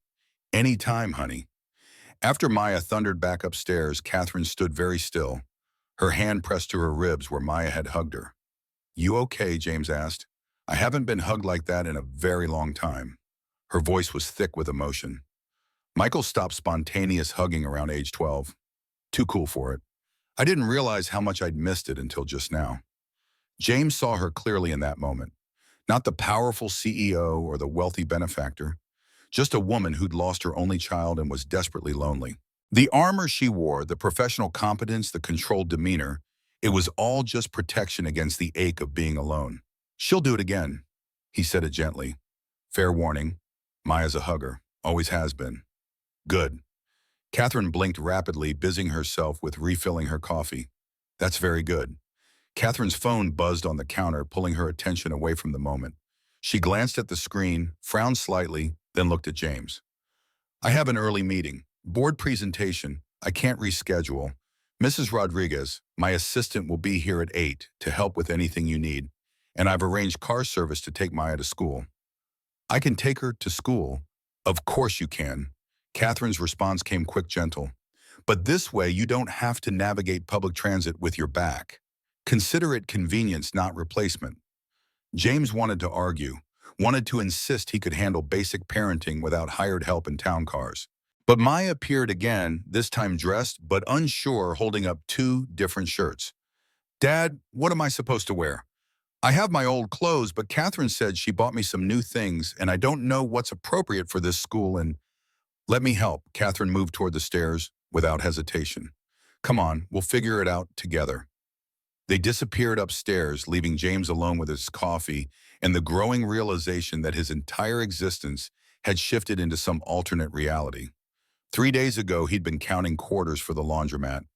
Any time, honey. After Maya thundered back upstairs, Catherine stood very still, her hand pressed to her ribs where Maya had hugged her. "You okay?" James asked. "I haven't been hugged like that in a very long time." Her voice was thick with emotion. Michael stopped spontaneous hugging around age 12. Too cool for it. I didn't realize how much I'd missed it until just now. James saw her clearly in that moment. Not the powerful CEO or the wealthy benefactor, just a woman who'd lost her only child and was desperately lonely. The armor she wore, the professional competence, the controlled demeanor, it was all just protection against the ache of being alone. "She'll do it again," he said it gently. "Fair warning, Maya's a hugger, always has been." "Good." Catherine blinked rapidly, busying herself with refilling her coffee. "That's very good." Catherine's phone buzzed on the counter, pulling her attention away from the moment. She glanced at the screen, frowned slightly, then looked at James. "I have an early meeting. Board presentation. I can't reschedule. Mrs. Rodriguez, my assistant, will be here at 8 to help with anything you need, and I've arranged car service to take Maya to school." "I can take her to school." "Of course you can." Catherine's response came quick, gentle. "But this way you don't have to navigate public transit with your back. Consider it convenience, not replacement." James wanted to argue, wanted to insist he could handle basic parenting without hired help in town cars. But Maya appeared again, this time dressed but unsure, holding up two different shirts. "Dad, what am I supposed to wear?" "I have my old clothes, but Catherine said she bought me some new things, and I don't know what's appropriate for this school and—" "Let me help." Catherine moved toward the stairs without hesitation. "Come on, we'll figure it out together." They disappeared upstairs, leaving James alone with his coffee and the growing realization that his entire existence had shifted into some alternate reality. 3 days ago, he'd been counting quarters for the laundromat.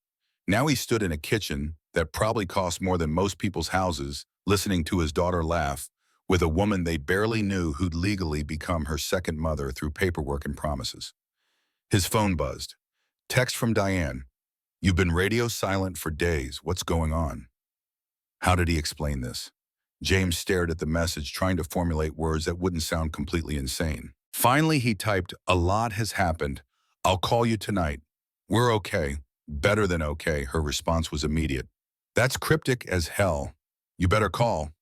Now he stood in a kitchen that probably cost more than most people's houses, listening to his daughter laugh, with a woman they barely knew who'd legally become her second mother through paperwork and promises. His phone buzzed. Text from Diane. "You've been radio silent for days. What's going on?" How did he explain this? James stared at the message, trying to formulate words that wouldn't sound completely insane. Finally, he typed, "A lot has happened. I'll call you tonight." "We're okay. Better than okay." Her response was immediate. "That's cryptic as hell. You better call."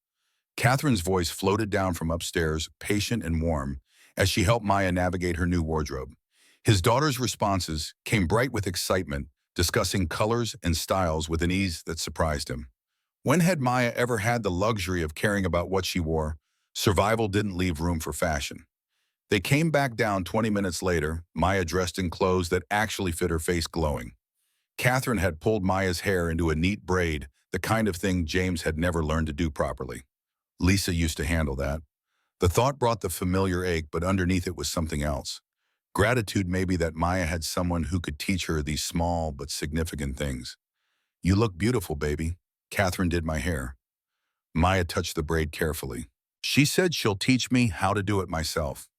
Catherine's voice floated down from upstairs, patient and warm, as she helped Maya navigate her new wardrobe. His daughter's responses came bright with excitement, discussing colors and styles with an ease that surprised him. When had Maya ever had the luxury of caring about what she wore? Survival didn't leave room for fashion. They came back down 20 minutes later, Maya dressed in clothes that actually fit her face, glowing. Catherine had pulled Maya's hair into a neat braid, the kind of thing James had never learned to do properly. Lisa used to handle that. The thought brought the familiar ache, but underneath it was something else. Gratitude, maybe, that Maya had someone who could teach her these small but significant things. "You look beautiful, baby." Catherine did my hair. Maya touched the braid carefully. "She said she'll teach me how to do it myself."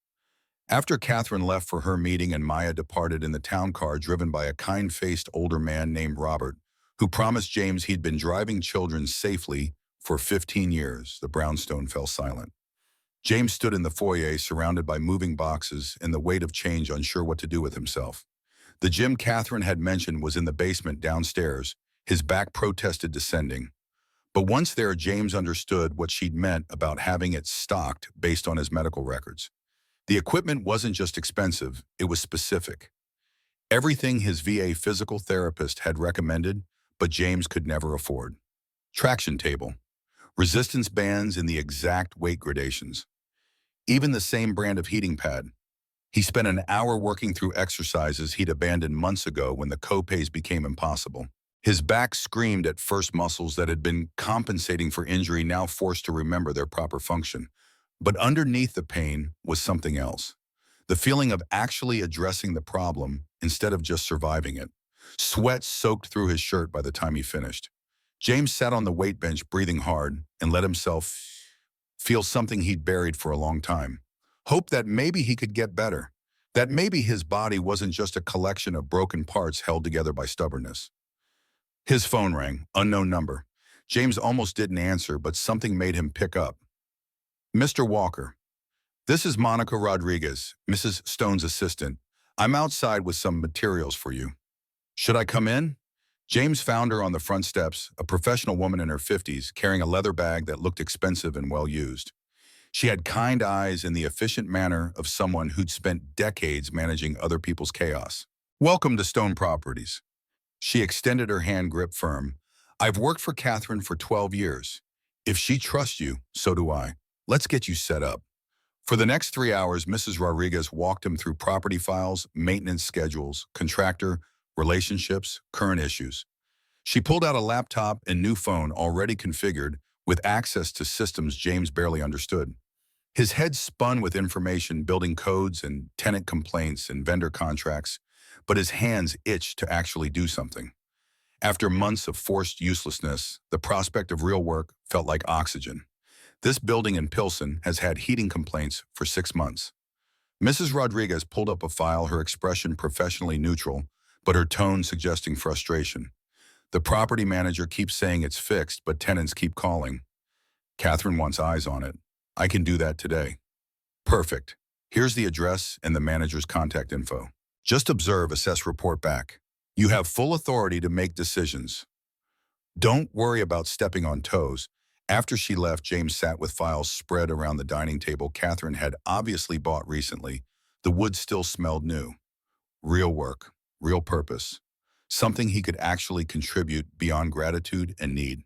After Catherine left for her meeting and Maya departed in the town car driven by a kind-faced older man named Robert, who promised James he'd been driving children safely for 15 years, the brownstone fell silent. James stood in the foyer, surrounded by moving boxes and the weight of change, unsure what to do with himself. The gym Catherine had mentioned was in the basement downstairs. His back protested descending. But once there, James understood what she'd meant about having it stocked based on his medical records. The equipment wasn't just expensive, it was specific. Everything his VA physical therapist had recommended, but James could never afford. Traction table, resistance bands in the exact weight gradations. Even the same brand of heating pad. He spent an hour working through exercises he'd abandoned months ago when the copays became impossible. His back screamed at first, muscles that had been compensating for injury now forced to remember their proper function. But underneath the pain was something else. The feeling of actually addressing the problem instead of just surviving it. Sweat soaked through his shirt by the time he finished. James sat on the weight bench, breathing hard, and let himself feel something he'd buried for a long time. Hope that maybe he could get better. That maybe his body wasn't just a collection of broken parts held together by stubbornness. His phone rang, unknown number. James almost didn't answer, but something made him pick up. Mr. Walker, this is Monica Rodriguez, Mrs. Stone's assistant. I'm outside with some materials for you. Should I come in? James found her on the front steps, a professional woman in her 50s, carrying a leather bag that looked expensive and well-used. She had kind eyes and the efficient manner of someone who'd spent decades managing other people's chaos. Welcome to Stone Properties. She extended her hand grip firm. I've worked for Catherine for 12 years. If she trusts you, so do I. Let's get you set up. For the next 3 hours, Mrs. Rodriguez walked him through property files, maintenance schedules, contractor, relationships, current issues. She pulled out a laptop and new phone already configured with access to systems James barely understood. His head spun with information, building codes and tenant complaints and vendor contracts, but his hands itched to actually do something. After months of forced uselessness, the prospect of real work felt like oxygen. This building in Pilsen has had heating complaints for 6 months. Mrs. Rodriguez pulled up a file, her expression professionally neutral, but her tone suggesting frustration. The property manager keeps saying it's fixed, but tenants keep calling. Catherine wants eyes on it. I can do that today. Perfect. Here's the address and the manager's contact info. Just observe, assess, report back. You have full authority to make decisions. Don't worry about stepping on toes. After she left, James sat with files spread around the dining table Catherine had obviously bought recently. The wood still smelled new. Real work, real purpose. Something he could actually contribute beyond gratitude and need.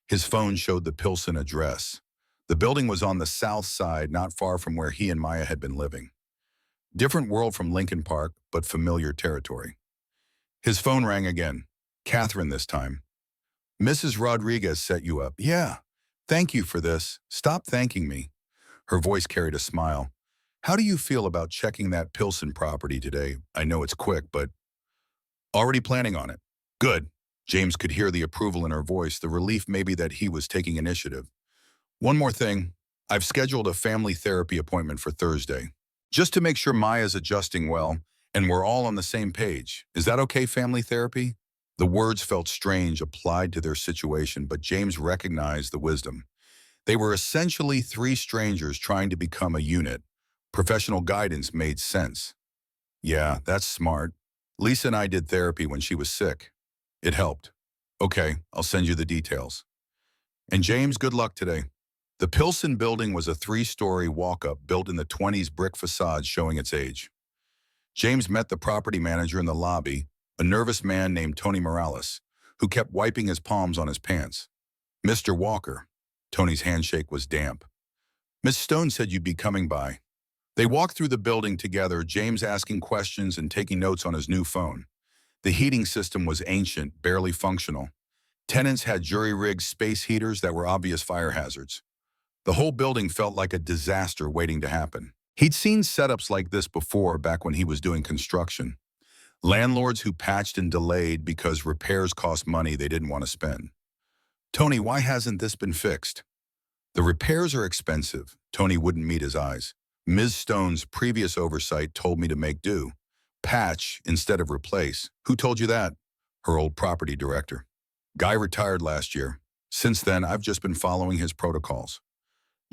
His phone showed the Pilsen address. The building was on the south side, not far from where he and Maya had been living. Different world from Lincoln Park, but familiar territory. His phone rang again. Catherine this time. Mrs. Rodriguez set you up. Yeah. Thank you for this. Stop thanking me. Her voice carried a smile. How do you feel about checking that Pilsen property today? I know it's quick, but already planning on it. Good. James could hear the approval in her voice, the relief maybe that he was taking initiative. One more thing. I've scheduled a family therapy appointment for Thursday, just to make sure Maya's adjusting well and we're all on the same page. Is that okay, family therapy? The words felt strange applied to their situation, but James recognized the wisdom. They were essentially 3 strangers trying to become a unit. Professional guidance made sense. Yeah, that's smart. Lisa and I did therapy when she was sick. It helped. Okay, I'll send you the details. And James, good luck today. The Pilsen building was a 3-story walk-up built in the 20s, brick facade showing its age. James met the property manager in the lobby, a nervous man named Tony Morales, who kept wiping his palms on his pants. Mr. Walker. Tony's handshake was damp. Miss Stone said you'd be coming by. They walked through the building together, James asking questions and taking notes on his new phone. The heating system was ancient, barely functional. Tenants had jury-rigged space heaters that were obvious fire hazards. The whole building felt like a disaster waiting to happen. He'd seen setups like this before back when he was doing construction. Landlords who patched and delayed because repairs cost money they didn't want to spend. Tony, why hasn't this been fixed? The repairs are expensive. Tony wouldn't meet his eyes. Ms. Stone's previous oversight told me to make do. Patch instead of replace. Who told you that? Her old property director. Guy retired last year. Since then, I've just been following his protocols.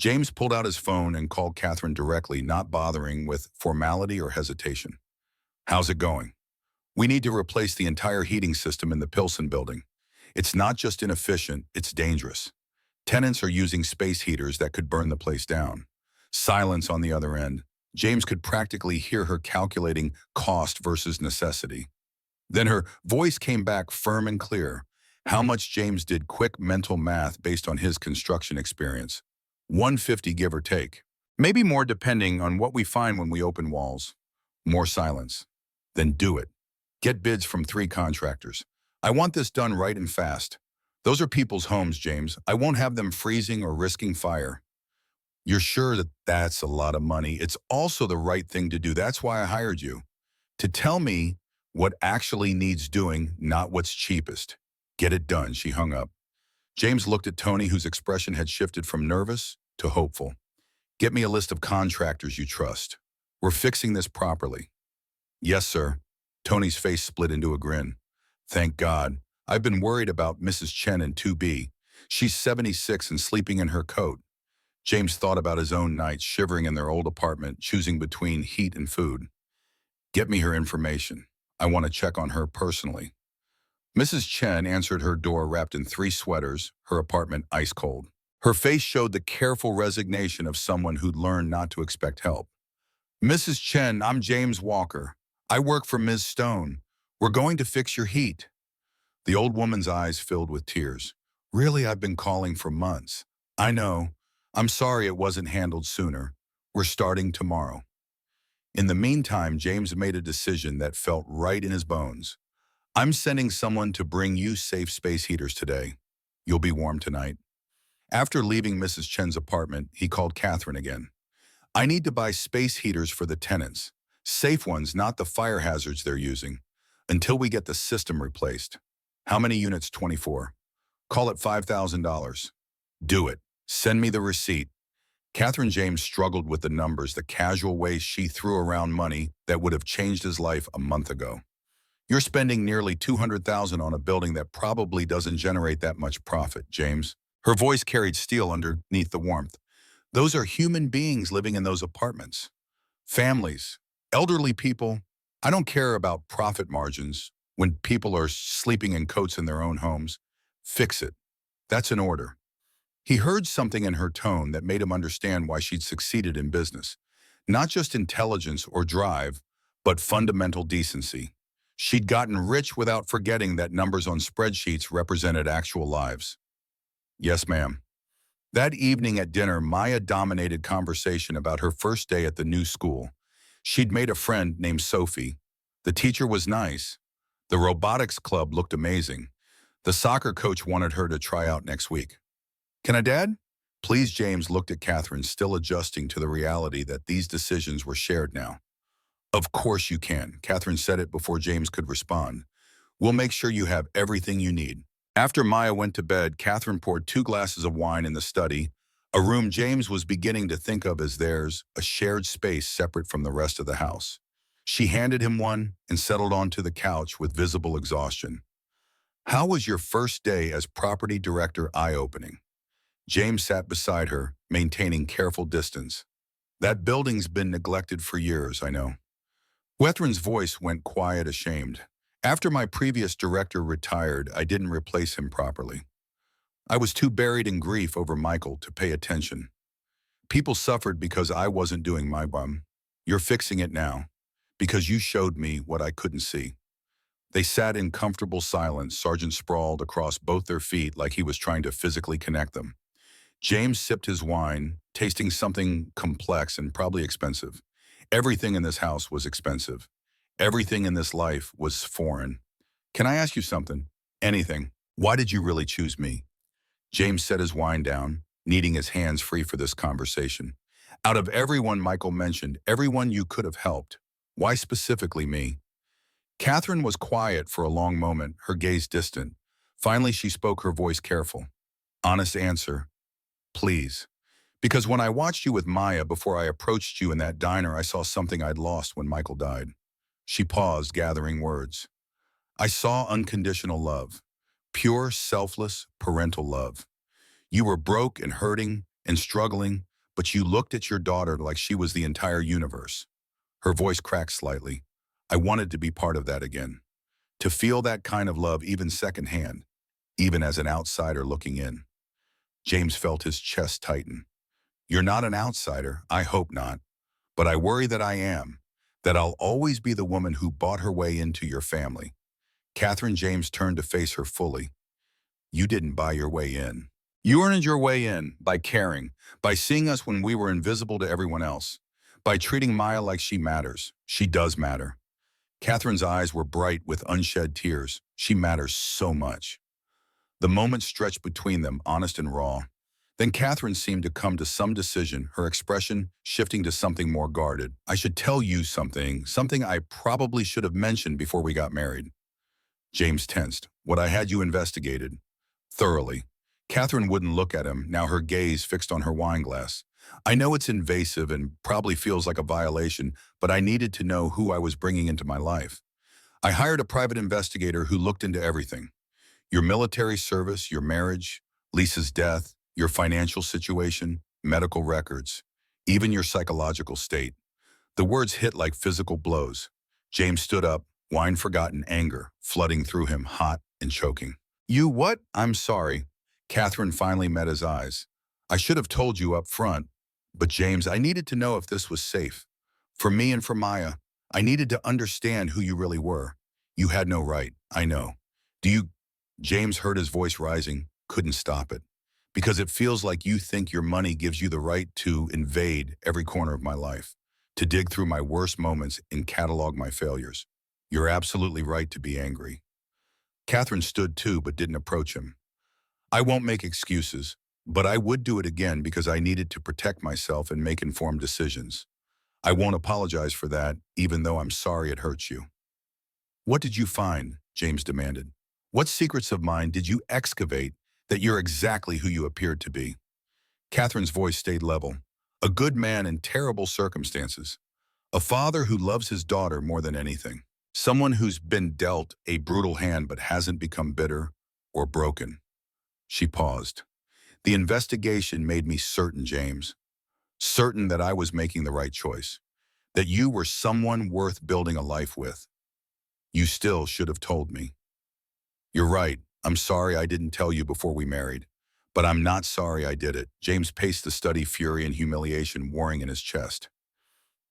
James pulled out his phone and called Catherine directly, not bothering with formality or hesitation. How's it going? We need to replace the entire heating system in the Pilsen building. It's not just inefficient, it's dangerous. Tenants are using space heaters that could burn the place down. Silence on the other end. James could practically hear her calculating cost versus necessity. Then her voice came back firm and clear. How much? James did quick mental math based on his construction experience. 150 give or take. Maybe more depending on what we find when we open walls. More silence. Then do it. Get bids from 3 contractors. I want this done right and fast. Those are people's homes, James. I won't have them freezing or risking fire. You're sure that that's a lot of money? It's also the right thing to do. That's why I hired you. To tell me what actually needs doing, not what's cheapest. Get it done, she hung up. James looked at Tony, whose expression had shifted from nervous to hopeful. Get me a list of contractors you trust. We're fixing this properly. Yes, sir. Tony's face split into a grin. Thank God. I've been worried about Mrs. Chen in 2B. She's 76 and sleeping in her coat. James thought about his own nights shivering in their old apartment, choosing between heat and food. Get me her information. I want to check on her personally. Mrs. Chen answered her door wrapped in 3 sweaters, her apartment ice cold. Her face showed the careful resignation of someone who'd learned not to expect help. Mrs. Chen, I'm James Walker. I work for Ms. Stone. We're going to fix your heat. The old woman's eyes filled with tears. Really, I've been calling for months. I know. I'm sorry it wasn't handled sooner. We're starting tomorrow. In the meantime, James made a decision that felt right in his bones. I'm sending someone to bring you safe space heaters today. You'll be warm tonight. After leaving Mrs. Chen's apartment, he called Catherine again. I need to buy space heaters for the tenants. Safe ones, not the fire hazards they're using. Until we get the system replaced. How many units? 24. Call it $5,000. Do it. Send me the receipt. Catherine James struggled with the numbers, the casual way she threw around money that would have changed his life a month ago. You're spending nearly $200,000 on a building that probably doesn't generate that much profit, James. Her voice carried steel underneath the warmth. Those are human beings living in those apartments. Families, elderly people. I don't care about profit margins when people are sleeping in coats in their own homes. Fix it. That's an order. He heard something in her tone that made him understand why she'd succeeded in business. Not just intelligence or drive, but fundamental decency. She'd gotten rich without forgetting that numbers on spreadsheets represented actual lives. Yes, ma'am. That evening at dinner, Maya dominated conversation about her first day at the new school. She'd made a friend named Sophie. The teacher was nice. The robotics club looked amazing. The soccer coach wanted her to try out next week. Can I, Dad? Please, James looked at Catherine, still adjusting to the reality that these decisions were shared now. Of course you can. Catherine said it before James could respond. We'll make sure you have everything you need. After Maya went to bed, Catherine poured 2 glasses of wine in the study, a room James was beginning to think of as theirs, a shared space separate from the rest of the house. She handed him one and settled onto the couch with visible exhaustion. How was your first day as property director eye-opening? James sat beside her, maintaining careful distance. That building's been neglected for years, I know. Wethren's voice went quiet, ashamed. After my previous director retired, I didn't replace him properly. I was too buried in grief over Michael to pay attention. People suffered because I wasn't doing my bum. You're fixing it now, because you showed me what I couldn't see. They sat in comfortable silence, Sergeant sprawled across both their feet like he was trying to physically connect them. James sipped his wine, tasting something complex and probably expensive. Everything in this house was expensive. Everything in this life was foreign. Can I ask you something? Anything. Why did you really choose me? James set his wine down, needing his hands free for this conversation. Out of everyone Michael mentioned, everyone you could have helped, why specifically me? Catherine was quiet for a long moment, her gaze distant. Finally, she spoke, her voice careful. Honest answer. Please. Because when I watched you with Maya before I approached you in that diner, I saw something I'd lost when Michael died. She paused, gathering words. I saw unconditional love. Pure, selfless, parental love. You were broke and hurting and struggling, but you looked at your daughter like she was the entire universe. Her voice cracked slightly. I wanted to be part of that again. To feel that kind of love even secondhand, even as an outsider looking in. James felt his chest tighten. You're not an outsider, I hope not. But I worry that I am, that I'll always be the woman who bought her way into your family. Catherine James turned to face her fully. You didn't buy your way in. You earned your way in by caring, by seeing us when we were invisible to everyone else, by treating Maya like she matters. She does matter. Catherine's eyes were bright with unshed tears. She matters so much. The moment stretched between them, honest and raw. Then Catherine seemed to come to some decision, her expression shifting to something more guarded. I should tell you something I probably should have mentioned before we got married. James tensed. What I had you investigated. Thoroughly. Catherine wouldn't look at him, now her gaze fixed on her wine glass. I know it's invasive and probably feels like a violation, but I needed to know who I was bringing into my life. I hired a private investigator who looked into everything. Your military service, your marriage, Lisa's death, your financial situation, medical records, even your psychological state. The words hit like physical blows. James stood up, wine forgotten anger flooding through him, hot and choking. You what? I'm sorry. Catherine finally met his eyes. I should have told you up front. But James, I needed to know if this was safe. For me and for Maya, I needed to understand who you really were. You had no right, I know. Do you? James heard his voice rising, couldn't stop it. Because it feels like you think your money gives you the right to invade every corner of my life, to dig through my worst moments and catalog my failures. You're absolutely right to be angry. Catherine stood too, but didn't approach him. I won't make excuses, but I would do it again because I needed to protect myself and make informed decisions. I won't apologize for that, even though I'm sorry it hurts you. What did you find? James demanded. What secrets of mine did you excavate that you're exactly who you appeared to be? Catherine's voice stayed level. A good man in terrible circumstances. A father who loves his daughter more than anything. Someone who's been dealt a brutal hand but hasn't become bitter or broken. She paused. The investigation made me certain, James. Certain that I was making the right choice. That you were someone worth building a life with. You still should have told me. You're right. I'm sorry I didn't tell you before we married. But I'm not sorry I did it. James paced the study, fury and humiliation warring in his chest.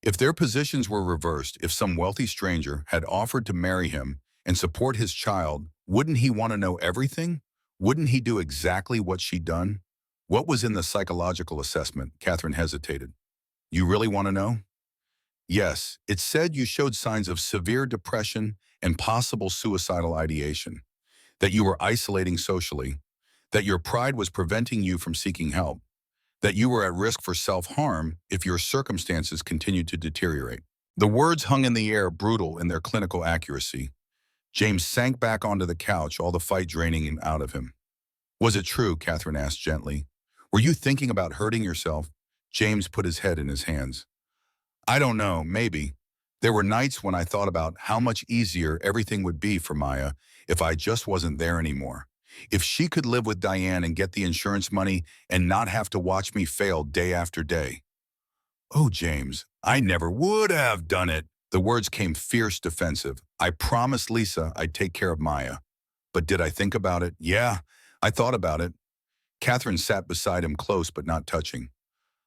If their positions were reversed, if some wealthy stranger had offered to marry him and support his child, wouldn't he want to know everything? Wouldn't he do exactly what she'd done? What was in the psychological assessment? Catherine hesitated. You really want to know? Yes, it said you showed signs of severe depression and possible suicidal ideation, that you were isolating socially, that your pride was preventing you from seeking help, that you were at risk for self-harm if your circumstances continued to deteriorate. The words hung in the air, brutal in their clinical accuracy. James sank back onto the couch, all the fight draining him out of him. Was it true? Catherine asked gently. Were you thinking about hurting yourself? James put his head in his hands. I don't know, maybe. There were nights when I thought about how much easier everything would be for Maya if I just wasn't there anymore. If she could live with Diane and get the insurance money and not have to watch me fail day after day. Oh, James, I never would have done it. The words came fierce, defensive. I promised Lisa I'd take care of Maya. But did I think about it? Yeah, I thought about it. Catherine sat beside him, close but not touching.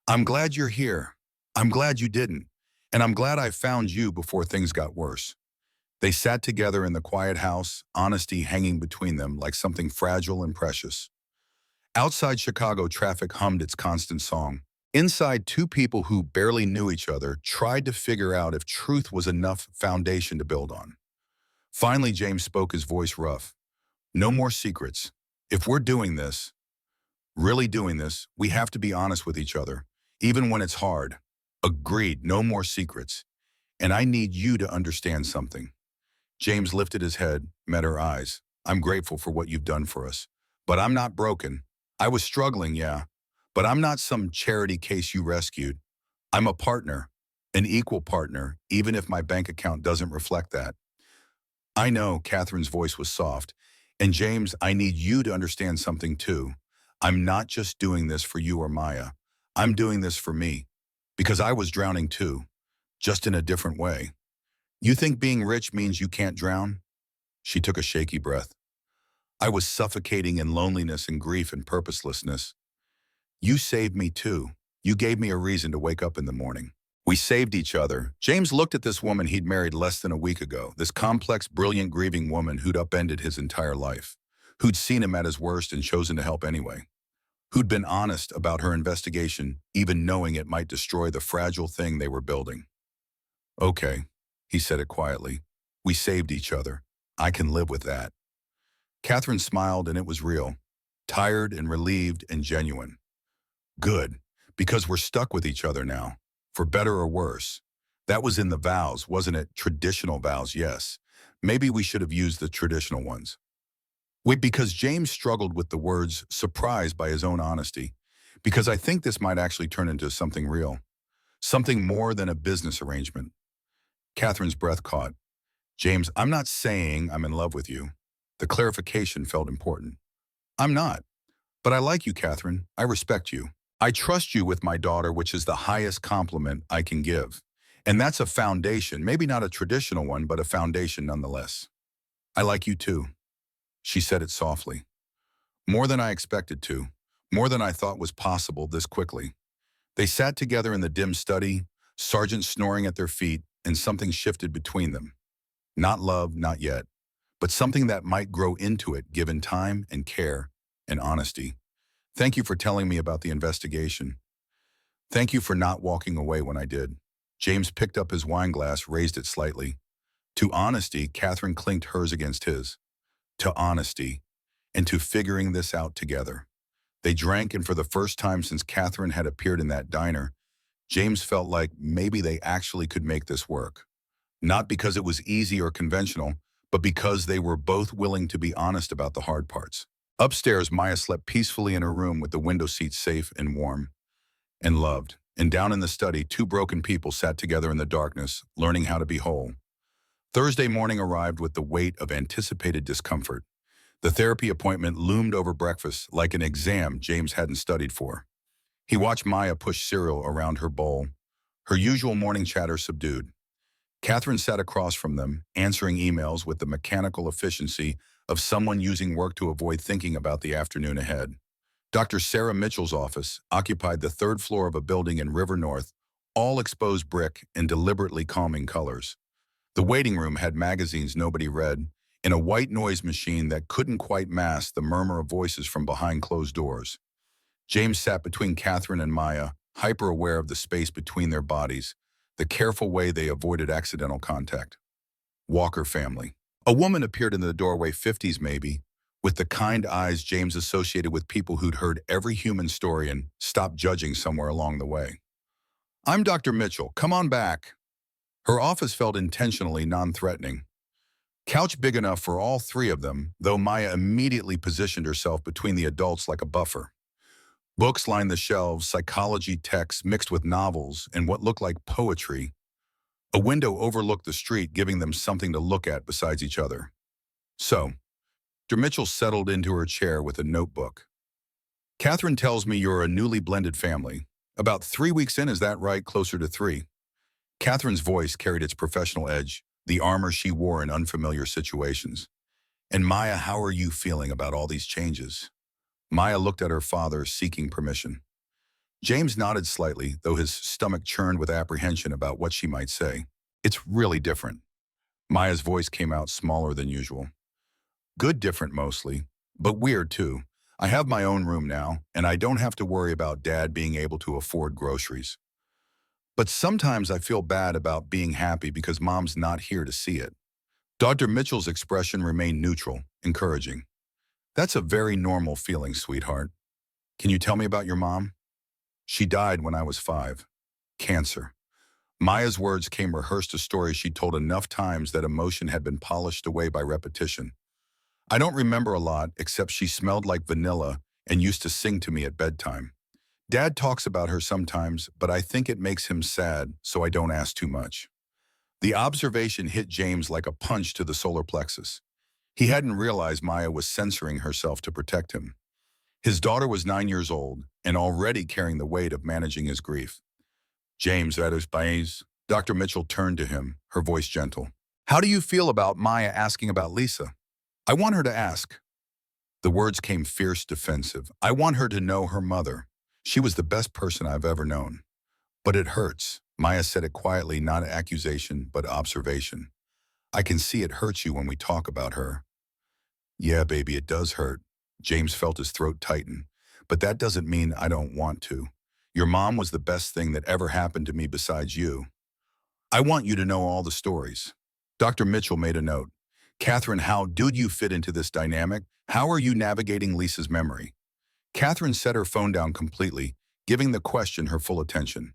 I'm glad you're here. I'm glad you didn't. And I'm glad I found you before things got worse. They sat together in the quiet house, honesty hanging between them like something fragile and precious. Outside Chicago, traffic hummed its constant song. Inside, two people who barely knew each other tried to figure out if truth was enough foundation to build on. Finally, James spoke, his voice rough. No more secrets. If we're doing this, really doing this, we have to be honest with each other, even when it's hard. Agreed, no more secrets. And I need you to understand something. James lifted his head, met her eyes. I'm grateful for what you've done for us. But I'm not broken. I was struggling, yeah. But I'm not some charity case you rescued. I'm a partner, an equal partner, even if my bank account doesn't reflect that. I know, Catherine's voice was soft. And James, I need you to understand something too. I'm not just doing this for you or Maya. I'm doing this for me. Because I was drowning too, just in a different way. You think being rich means you can't drown? She took a shaky breath. I was suffocating in loneliness and grief and purposelessness. You saved me too. You gave me a reason to wake up in the morning. We saved each other. James looked at this woman he'd married less than a week ago, this complex, brilliant, grieving woman who'd upended his entire life, who'd seen him at his worst and chosen to help anyway, who'd been honest about her investigation, even knowing it might destroy the fragile thing they were building. Okay, he said it quietly. We saved each other. I can live with that. Catherine smiled, and it was real, tired and relieved and genuine. Good, because we're stuck with each other now, for better or worse. That was in the vows, wasn't it? Traditional vows, yes. Maybe we should have used the traditional ones. Wait, because James struggled with the words, surprised by his own honesty, because I think this might actually turn into something real, something more than a business arrangement. Catherine's breath caught. James, I'm not saying I'm in love with you. The clarification felt important. I'm not. But I like you, Catherine. I respect you. I trust you with my daughter, which is the highest compliment I can give. And that's a foundation, maybe not a traditional one, but a foundation nonetheless. I like you too. She said it softly. More than I expected to. More than I thought was possible this quickly. They sat together in the dim study, Sergeant snoring at their feet, and something shifted between them. Not love, not yet, but something that might grow into it given time and care and honesty. Thank you for telling me about the investigation. Thank you for not walking away when I did. James picked up his wine glass, raised it slightly. To honesty, Catherine clinked hers against his. To honesty, and to figuring this out together. They drank, and for the first time since Catherine had appeared in that diner, James felt like maybe they actually could make this work. Not because it was easy or conventional, but because they were both willing to be honest about the hard parts. Upstairs, Maya slept peacefully in her room with the window seat safe and warm and loved. And down in the study, two broken people sat together in the darkness, learning how to be whole. Thursday morning arrived with the weight of anticipated discomfort. The therapy appointment loomed over breakfast like an exam James hadn't studied for. He watched Maya push cereal around her bowl, her usual morning chatter subdued. Catherine sat across from them, answering emails with the mechanical efficiency of someone using work to avoid thinking about the afternoon ahead. Dr. Sarah Mitchell's office occupied the third floor of a building in River North, all exposed brick in deliberately calming colors. The waiting room had magazines nobody read, and a white noise machine that couldn't quite mask the murmur of voices from behind closed doors. James sat between Catherine and Maya, hyper-aware of the space between their bodies, the careful way they avoided accidental contact. Walker family. A woman appeared in the doorway, 50s maybe, with the kind eyes James associated with people who'd heard every human story and stopped judging somewhere along the way. I'm Dr. Mitchell. Come on back. Her office felt intentionally non-threatening. Couch big enough for all three of them, though Maya immediately positioned herself between the adults like a buffer. Books lined the shelves, psychology texts mixed with novels and what looked like poetry. A window overlooked the street, giving them something to look at besides each other. So, Dr. Mitchell settled into her chair with a notebook. Catherine tells me you're a newly blended family. About 3 weeks in, is that right? Closer to 3. Catherine's voice carried its professional edge, the armor she wore in unfamiliar situations. And Maya, how are you feeling about all these changes? Maya looked at her father, seeking permission. James nodded slightly, though his stomach churned with apprehension about what she might say. It's really different. Maya's voice came out smaller than usual. Good different mostly, but weird too. I have my own room now, and I don't have to worry about Dad being able to afford groceries. But sometimes I feel bad about being happy because Mom's not here to see it. Dr. Mitchell's expression remained neutral, encouraging. That's a very normal feeling, sweetheart. Can you tell me about your mom? She died when I was 5. Cancer. Maya's words came rehearsed, a story she'd told enough times that emotion had been polished away by repetition. I don't remember a lot, except she smelled like vanilla and used to sing to me at bedtime. Dad talks about her sometimes, but I think it makes him sad, so I don't ask too much. The observation hit James like a punch to the solar plexus. He hadn't realized Maya was censoring herself to protect him. His daughter was 9 years old and already carrying the weight of managing his grief. James, that is Baez. Dr. Mitchell turned to him, her voice gentle. How do you feel about Maya asking about Lisa? I want her to ask. The words came fierce, defensive. I want her to know her mother. She was the best person I've ever known. But it hurts. Maya said it quietly, not accusation, but observation. I can see it hurts you when we talk about her. Yeah, baby, it does hurt. James felt his throat tighten. But that doesn't mean I don't want to. Your mom was the best thing that ever happened to me besides you. I want you to know all the stories. Dr. Mitchell made a note. Catherine, how do you fit into this dynamic? How are you navigating Lisa's memory? Catherine set her phone down completely, giving the question her full attention.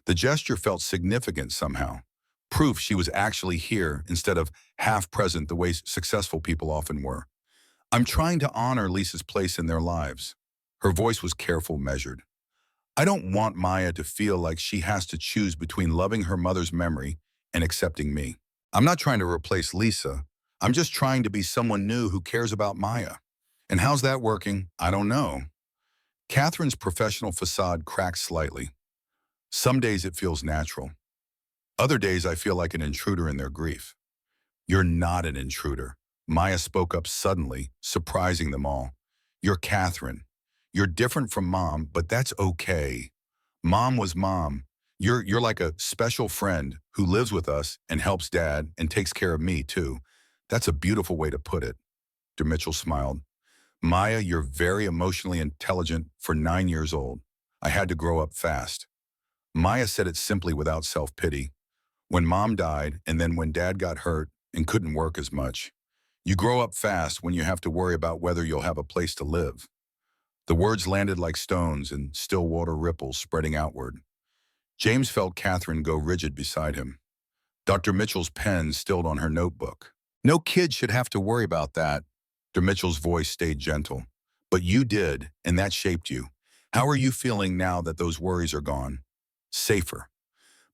The gesture felt significant somehow. Proof she was actually here instead of half present the way successful people often were. I'm trying to honor Lisa's place in their lives. Her voice was careful, measured. I don't want Maya to feel like she has to choose between loving her mother's memory and accepting me. I'm not trying to replace Lisa. I'm just trying to be someone new who cares about Maya. And how's that working? I don't know. Catherine's professional facade cracks slightly. Some days it feels natural. Other days I feel like an intruder in their grief. You're not an intruder. Maya spoke up suddenly, surprising them all. You're Catherine. You're different from Mom, but that's okay. Mom was Mom. You're like a special friend who lives with us and helps Dad and takes care of me, too. That's a beautiful way to put it. Dr. Mitchell smiled. Maya, you're very emotionally intelligent for 9 years old. I had to grow up fast. Maya said it simply without self-pity. When Mom died, and then when Dad got hurt and couldn't work as much. You grow up fast when you have to worry about whether you'll have a place to live. The words landed like stones and still water ripples spreading outward. James felt Catherine go rigid beside him. Dr. Mitchell's pen stilled on her notebook. No kid should have to worry about that. Dr. Mitchell's voice stayed gentle. But you did, and that shaped you. How are you feeling now that those worries are gone? Safer.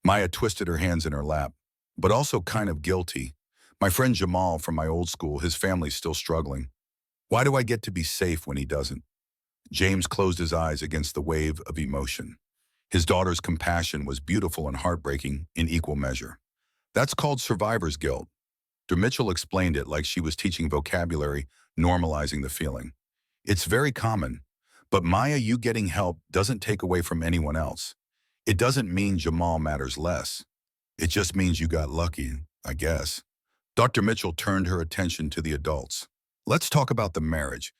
Maya twisted her hands in her lap, but also kind of guilty. My friend Jamal from my old school, his family's still struggling. Why do I get to be safe when he doesn't? James closed his eyes against the wave of emotion. His daughter's compassion was beautiful and heartbreaking in equal measure. That's called survivor's guilt. Dr. Mitchell explained it like she was teaching vocabulary, normalizing the feeling. It's very common, but Maya, you getting help doesn't take away from anyone else. It doesn't mean Jamal matters less. It just means you got lucky, I guess. Dr. Mitchell turned her attention to the adults. Let's talk about the marriage.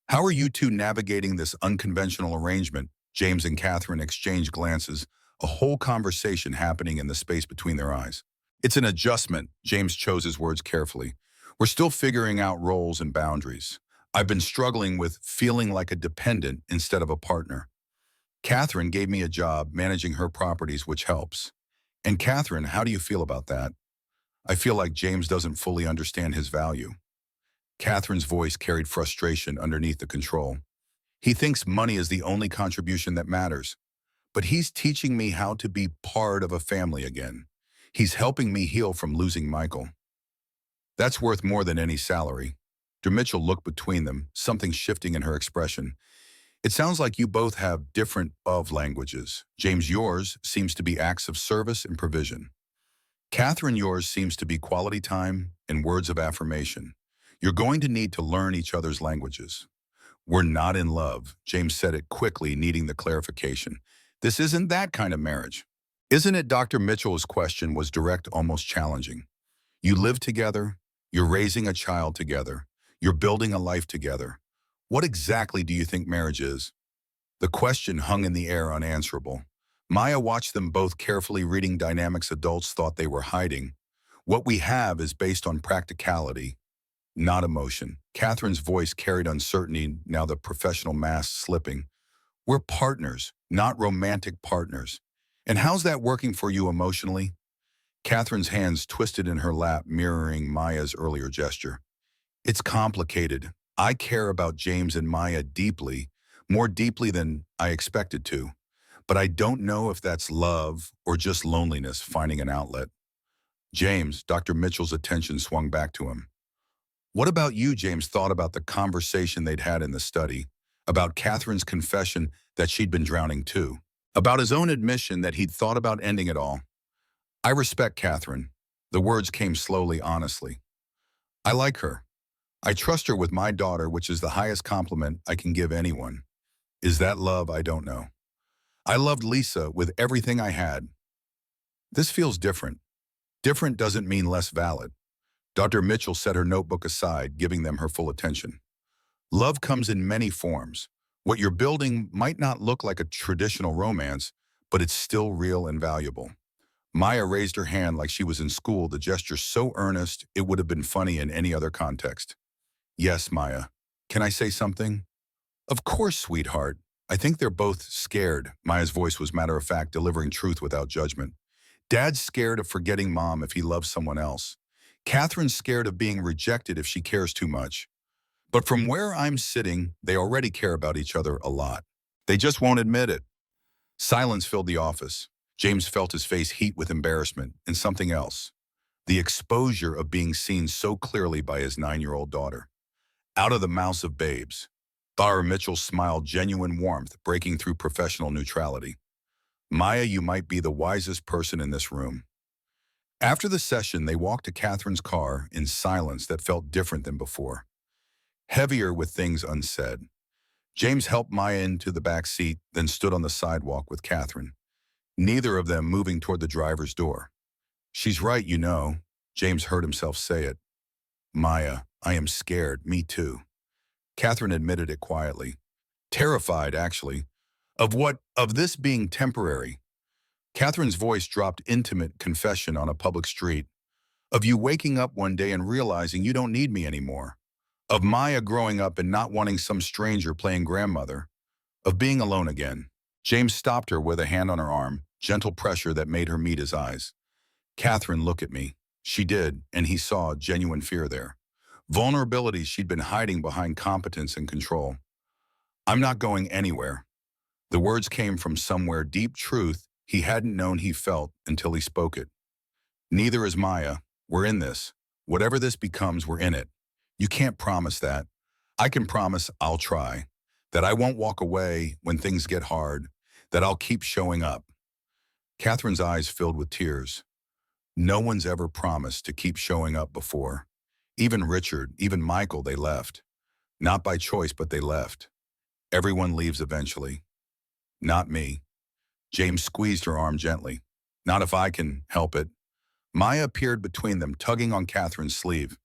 How are you two navigating this unconventional arrangement? James and Catherine exchanged glances, a whole conversation happening in the space between their eyes. It's an adjustment, James chose his words carefully. We're still figuring out roles and boundaries. I've been struggling with feeling like a dependent instead of a partner. Catherine gave me a job managing her properties, which helps. And Catherine, how do you feel about that? I feel like James doesn't fully understand his value. Catherine's voice carried frustration underneath the control. He thinks money is the only contribution that matters. But he's teaching me how to be part of a family again. He's helping me heal from losing Michael. That's worth more than any salary. Dr. Mitchell looked between them, something shifting in her expression. It sounds like you both have different love languages. James, yours seems to be acts of service and provision. Catherine, yours seems to be quality time and words of affirmation. You're going to need to learn each other's languages. We're not in love, James said it quickly, needing the clarification. This isn't that kind of marriage. Isn't it? Dr. Mitchell's question was direct, almost challenging. You live together, you're raising a child together, you're building a life together. What exactly do you think marriage is? The question hung in the air unanswerable. Maya watched them both carefully, reading dynamics adults thought they were hiding. What we have is based on practicality, not emotion. Catherine's voice carried uncertainty, now the professional mask slipping. We're partners, not romantic partners. And how's that working for you emotionally? Catherine's hands twisted in her lap, mirroring Maya's earlier gesture. It's complicated. I care about James and Maya deeply, more deeply than I expected to. But I don't know if that's love or just loneliness finding an outlet. James, Dr. Mitchell's attention swung back to him. What about you? James thought about the conversation they'd had in the study, about Catherine's confession that she'd been drowning too, about his own admission that he'd thought about ending it all. I respect Catherine. The words came slowly, honestly. I like her. I trust her with my daughter, which is the highest compliment I can give anyone. Is that love? I don't know. I loved Lisa with everything I had. This feels different. Different doesn't mean less valid. Dr. Mitchell set her notebook aside, giving them her full attention. Love comes in many forms. What you're building might not look like a traditional romance, but it's still real and valuable. Maya raised her hand like she was in school, the gesture so earnest it would have been funny in any other context. Yes, Maya. Can I say something? Of course, sweetheart. I think they're both scared. Maya's voice was matter-of-fact, delivering truth without judgment. Dad's scared of forgetting Mom if he loves someone else. Catherine's scared of being rejected if she cares too much. But from where I'm sitting, they already care about each other a lot. They just won't admit it. Silence filled the office. James felt his face heat with embarrassment and something else. the exposure of being seen so clearly by his 9-year-old daughter. Out of the mouths of babes. Tara Mitchell smiled genuine warmth, breaking through professional neutrality. Maya, you might be the wisest person in this room. After the session, they walked to Catherine's car in silence that felt different than before, heavier with things unsaid. James helped Maya into the back seat, then stood on the sidewalk with Catherine, neither of them moving toward the driver's door. She's right, you know, James heard himself say it. Maya, I am scared, me too. Catherine admitted it quietly. Terrified, actually. Of what? Of this being temporary. Catherine's voice dropped intimate confession on a public street. Of you waking up one day and realizing you don't need me anymore. Of Maya growing up and not wanting some stranger playing grandmother. Of being alone again. James stopped her with a hand on her arm, gentle pressure that made her meet his eyes. Catherine, look at me. She did, and he saw genuine fear there. Vulnerability she'd been hiding behind competence and control. I'm not going anywhere. The words came from somewhere deep truth he hadn't known he felt until he spoke it. Neither is Maya. We're in this. Whatever this becomes, we're in it. You can't promise that. I can promise I'll try. That I won't walk away when things get hard. That I'll keep showing up. Catherine's eyes filled with tears. No one's ever promised to keep showing up before. Even Richard, even Michael, they left. Not by choice, but they left. Everyone leaves eventually. Not me. James squeezed her arm gently. Not if I can help it. Maya appeared between them, tugging on Catherine's sleeve.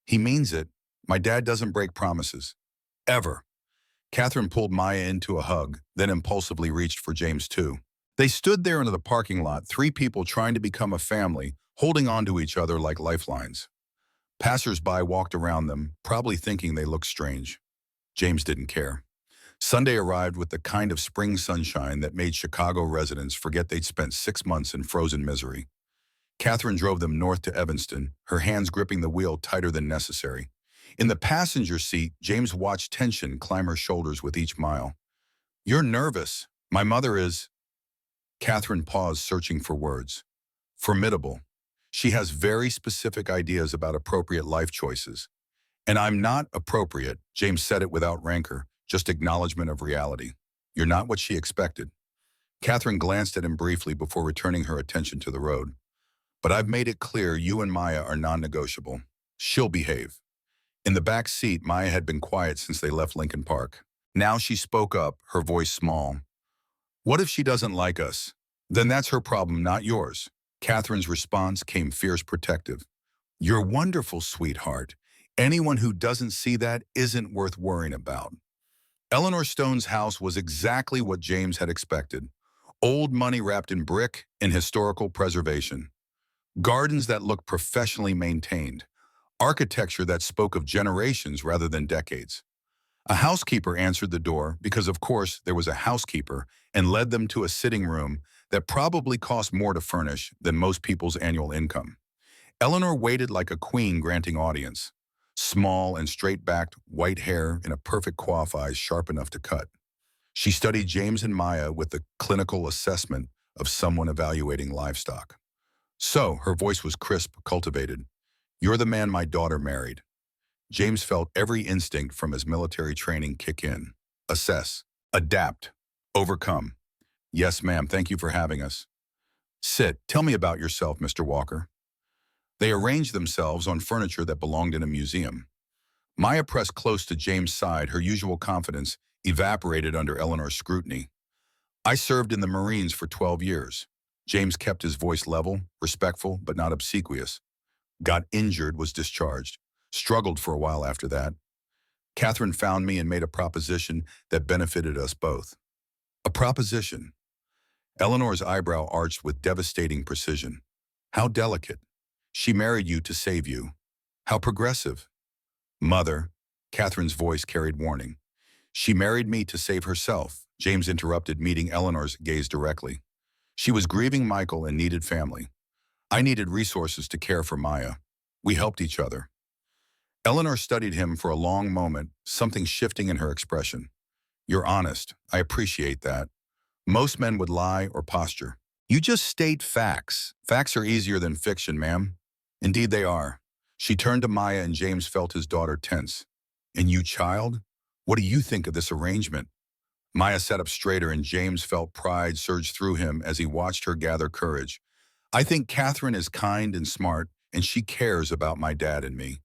He means it. My dad doesn't break promises. Ever. Catherine pulled Maya into a hug, then impulsively reached for James too. They stood there in the parking lot, three people trying to become a family, holding on to each other like lifelines. Passers-by walked around them, probably thinking they looked strange. James didn't care. Sunday arrived with the kind of spring sunshine that made Chicago residents forget they'd spent 6 months in frozen misery. Catherine drove them north to Evanston, her hands gripping the wheel tighter than necessary. In the passenger seat, James watched tension climb her shoulders with each mile. You're nervous. My mother is. Catherine paused, searching for words. Formidable. She has very specific ideas about appropriate life choices. And I'm not appropriate, James said it without rancor, just acknowledgement of reality. You're not what she expected. Catherine glanced at him briefly before returning her attention to the road. But I've made it clear you and Maya are non-negotiable. She'll behave. In the back seat, Maya had been quiet since they left Lincoln Park. Now she spoke up, her voice small. What if she doesn't like us? Then that's her problem, not yours. Catherine's response came fierce protective. You're wonderful, sweetheart. Anyone who doesn't see that isn't worth worrying about. Eleanor Stone's house was exactly what James had expected. Old money wrapped in brick and historical preservation. Gardens that looked professionally maintained. Architecture that spoke of generations rather than decades. A housekeeper answered the door because, of course, there was a housekeeper, and led them to a sitting room that probably cost more to furnish than most people's annual income. Eleanor waited like a queen granting audience. Small and straight-backed, white hair and a perfect coif, eyes sharp enough to cut. She studied James and Maya with the clinical assessment of someone evaluating livestock. So, her voice was crisp, cultivated. You're the man my daughter married. James felt every instinct from his military training kick in. Assess, adapt, overcome. Yes, ma'am, thank you for having us. Sit, tell me about yourself, Mr. Walker. They arranged themselves on furniture that belonged in a museum. Maya pressed close to James' side, her usual confidence evaporated under Eleanor's scrutiny. I served in the Marines for 12 years. James kept his voice level, respectful, but not obsequious. Got injured, was discharged. Struggled for a while after that. Catherine found me and made a proposition that benefited us both. A proposition. Eleanor's eyebrow arched with devastating precision. How delicate. She married you to save you. How progressive. Mother, Catherine's voice carried warning. She married me to save herself, James interrupted, meeting Eleanor's gaze directly. She was grieving Michael and needed family. I needed resources to care for Maya. We helped each other. Eleanor studied him for a long moment, something shifting in her expression. You're honest. I appreciate that. Most men would lie or posture. You just state facts. Facts are easier than fiction, ma'am. Indeed they are. She turned to Maya and James felt his daughter tense. And you, child? What do you think of this arrangement? Maya sat up straighter and James felt pride surge through him as he watched her gather courage. I think Catherine is kind and smart, and she cares about my dad and me.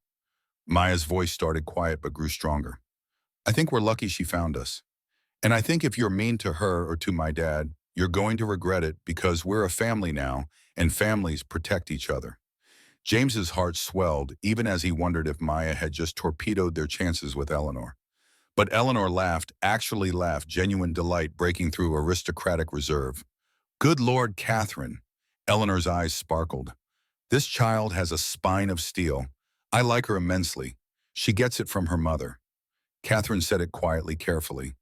Maya's voice started quiet but grew stronger. I think we're lucky she found us. And I think if you're mean to her or to my dad, you're going to regret it because we're a family now, and families protect each other. James's heart swelled even as he wondered if Maya had just torpedoed their chances with Eleanor. But Eleanor laughed, actually laughed, genuine delight breaking through aristocratic reserve. Good Lord, Catherine. Eleanor's eyes sparkled. This child has a spine of steel. I like her immensely. She gets it from her mother. Catherine said it quietly, carefully.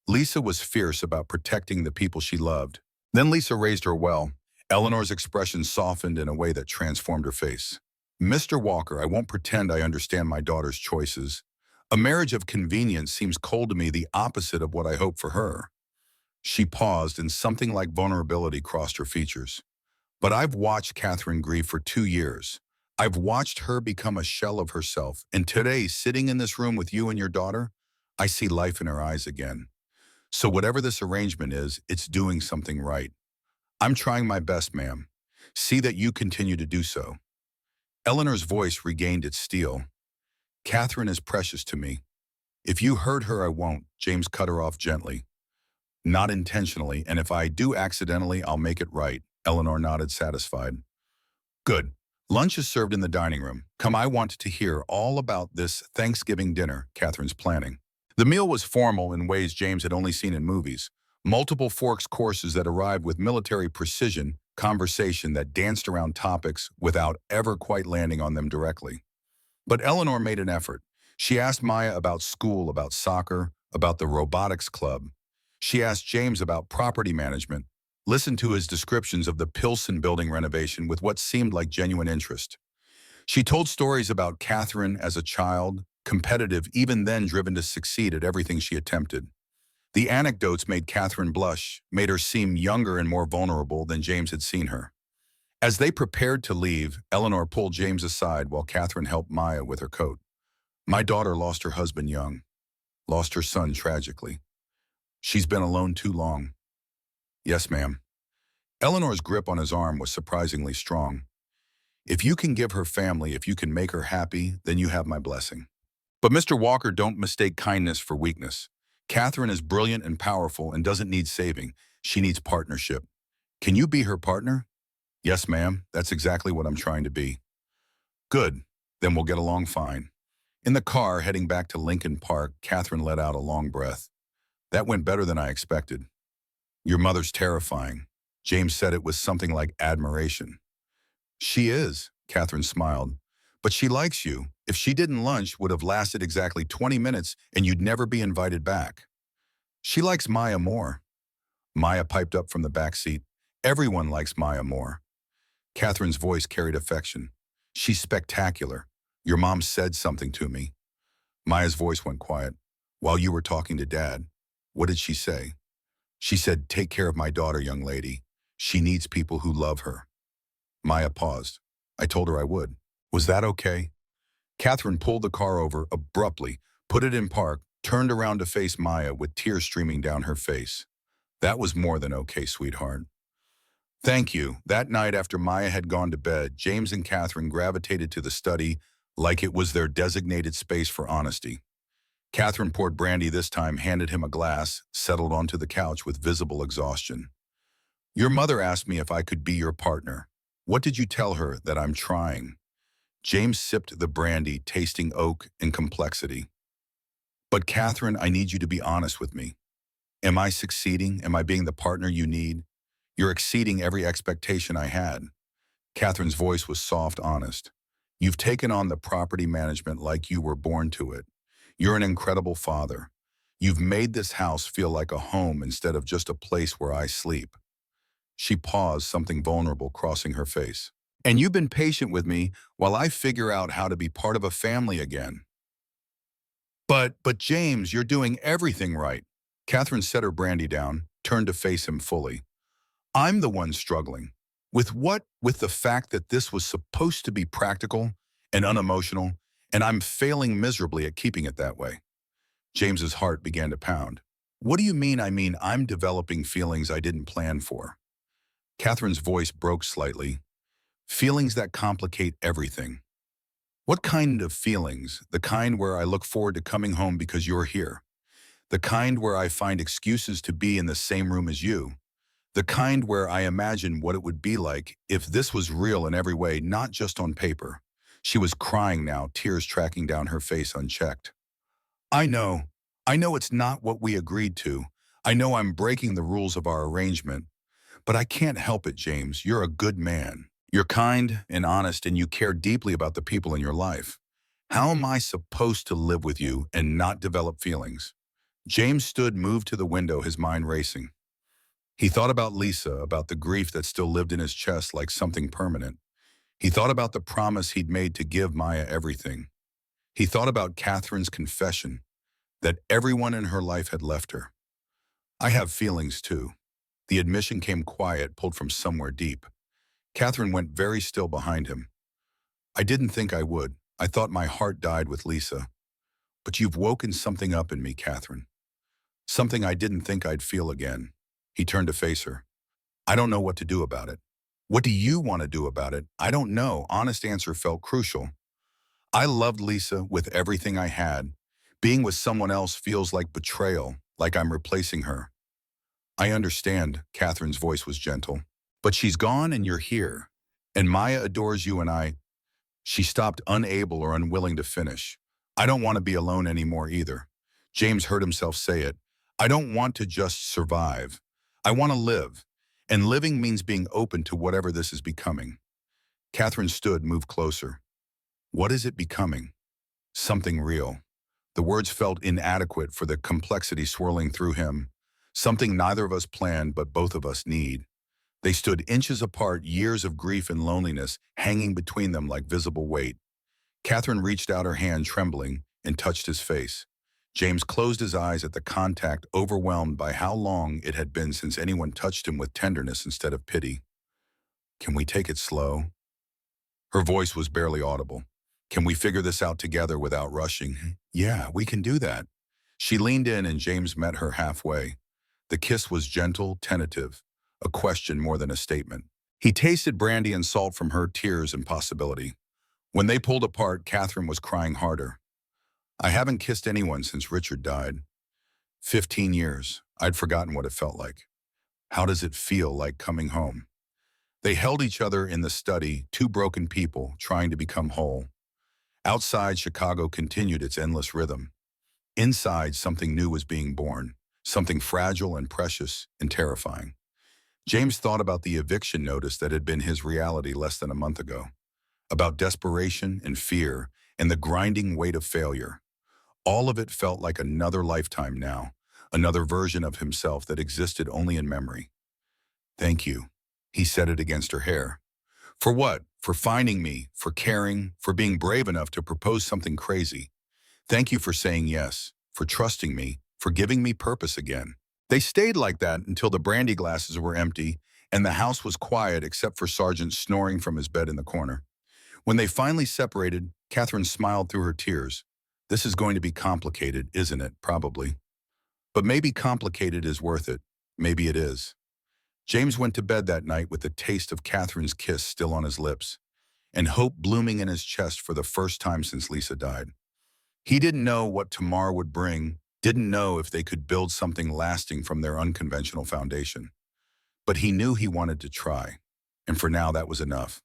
Lisa was fierce about protecting the people she loved. Then Lisa raised her well. Eleanor's expression softened in a way that transformed her face. Mr. Walker, I won't pretend I understand my daughter's choices. A marriage of convenience seems cold to me, the opposite of what I hope for her. She paused and something like vulnerability crossed her features. But I've watched Catherine grieve for 2 years. I've watched her become a shell of herself. And today, sitting in this room with you and your daughter, I see life in her eyes again. So whatever this arrangement is, it's doing something right. I'm trying my best, ma'am. See that you continue to do so. Eleanor's voice regained its steel. Catherine is precious to me. If you hurt her, I won't. James cut her off gently. Not intentionally, and if I do accidentally, I'll make it right. Eleanor nodded, satisfied. Good. Lunch is served in the dining room. Come, I want to hear all about this Thanksgiving dinner Catherine's planning. The meal was formal in ways James had only seen in movies. Multiple forks courses that arrived with military precision, conversation that danced around topics without ever quite landing on them directly. But Eleanor made an effort. She asked Maya about school, about soccer, about the robotics club. She asked James about property management, listened to his descriptions of the Pilsen building renovation with what seemed like genuine interest. She told stories about Catherine as a child, competitive, even then driven to succeed at everything she attempted. The anecdotes made Catherine blush, made her seem younger and more vulnerable than James had seen her. As they prepared to leave, Eleanor pulled James aside while Catherine helped Maya with her coat. My daughter lost her husband young, lost her son tragically. She's been alone too long. Yes, ma'am. Eleanor's grip on his arm was surprisingly strong. If you can give her family, if you can make her happy, then you have my blessing. But Mr. Walker, don't mistake kindness for weakness. Catherine is brilliant and powerful and doesn't need saving. She needs partnership. Can you be her partner? Yes, ma'am. That's exactly what I'm trying to be. Good. Then we'll get along fine. In the car, heading back to Lincoln Park, Catherine let out a long breath. That went better than I expected. Your mother's terrifying. James said it with something like admiration. She is, Catherine smiled. But she likes you. If she didn't, lunch would have lasted exactly 20 minutes and you'd never be invited back. She likes Maya more. Maya piped up from the back seat. Everyone likes Maya more. Catherine's voice carried affection. She's spectacular. Your mom said something to me. Maya's voice went quiet. While you were talking to Dad, what did she say? She said, take care of my daughter, young lady. She needs people who love her. Maya paused. I told her I would. Was that okay? Catherine pulled the car over abruptly, put it in park, turned around to face Maya with tears streaming down her face. That was more than okay, sweetheart. Thank you. That night after Maya had gone to bed, James and Catherine gravitated to the study like it was their designated space for honesty. Catherine poured brandy this time, handed him a glass, settled onto the couch with visible exhaustion. Your mother asked me if I could be your partner. What did you tell her? That I'm trying? James sipped the brandy, tasting oak and complexity. But Catherine, I need you to be honest with me. Am I succeeding? Am I being the partner you need? You're exceeding every expectation I had. Catherine's voice was soft, honest. You've taken on the property management like you were born to it. You're an incredible father. You've made this house feel like a home instead of just a place where I sleep. She paused, something vulnerable crossing her face. And you've been patient with me while I figure out how to be part of a family again. But James, you're doing everything right. Catherine set her brandy down, turned to face him fully. I'm the one struggling. With what? With the fact that this was supposed to be practical and unemotional, and I'm failing miserably at keeping it that way. James's heart began to pound. What do you mean? I mean, I'm developing feelings I didn't plan for. Catherine's voice broke slightly. Feelings that complicate everything. What kind of feelings? The kind where I look forward to coming home because you're here. The kind where I find excuses to be in the same room as you. The kind where I imagine what it would be like if this was real in every way, not just on paper. She was crying now, tears tracking down her face unchecked. I know. I know it's not what we agreed to. I know I'm breaking the rules of our arrangement. But I can't help it, James. You're a good man. You're kind and honest, and you care deeply about the people in your life. How am I supposed to live with you and not develop feelings? James stood, moved to the window, his mind racing. He thought about Lisa, about the grief that still lived in his chest like something permanent. He thought about the promise he'd made to give Maya everything. He thought about Catherine's confession, that everyone in her life had left her. I have feelings too. The admission came quiet, pulled from somewhere deep. Catherine went very still behind him. I didn't think I would. I thought my heart died with Lisa. But you've woken something up in me, Catherine. Something I didn't think I'd feel again. He turned to face her. I don't know what to do about it. What do you want to do about it? I don't know. Honest answer felt crucial. I loved Lisa with everything I had. Being with someone else feels like betrayal, like I'm replacing her. I understand, Catherine's voice was gentle. But she's gone and you're here. And Maya adores you and I. She stopped, unable or unwilling to finish. I don't want to be alone anymore either. James heard himself say it. I don't want to just survive. I want to live. And living means being open to whatever this is becoming. Catherine stood, moved closer. What is it becoming? Something real. The words felt inadequate for the complexity swirling through him. Something neither of us planned, but both of us need. They stood inches apart, years of grief and loneliness hanging between them like visible weight. Catherine reached out her hand, trembling, and touched his face. James closed his eyes at the contact, overwhelmed by how long it had been since anyone touched him with tenderness instead of pity. Can we take it slow? Her voice was barely audible. Can we figure this out together without rushing? Yeah, we can do that. She leaned in and James met her halfway. The kiss was gentle, tentative, a question more than a statement. He tasted brandy and salt from her, tears and possibility. When they pulled apart, Catherine was crying harder. I haven't kissed anyone since Richard died. 15 years. I'd forgotten what it felt like. How does it feel like coming home? They held each other in the study, two broken people trying to become whole. Outside, Chicago continued its endless rhythm. Inside, something new was being born, something fragile and precious and terrifying. James thought about the eviction notice that had been his reality less than a month ago, about desperation and fear and the grinding weight of failure. All of it felt like another lifetime now, another version of himself that existed only in memory. Thank you, he said it against her hair. For what? For finding me, for caring, for being brave enough to propose something crazy. Thank you for saying yes, for trusting me, for giving me purpose again. They stayed like that until the brandy glasses were empty and the house was quiet except for Sargent snoring from his bed in the corner. When they finally separated, Catherine smiled through her tears. This is going to be complicated, isn't it? Probably. But maybe complicated is worth it. Maybe it is. James went to bed that night with the taste of Catherine's kiss still on his lips, and hope blooming in his chest for the first time since Lisa died. He didn't know what tomorrow would bring, didn't know if they could build something lasting from their unconventional foundation. But he knew he wanted to try, and for now that was enough.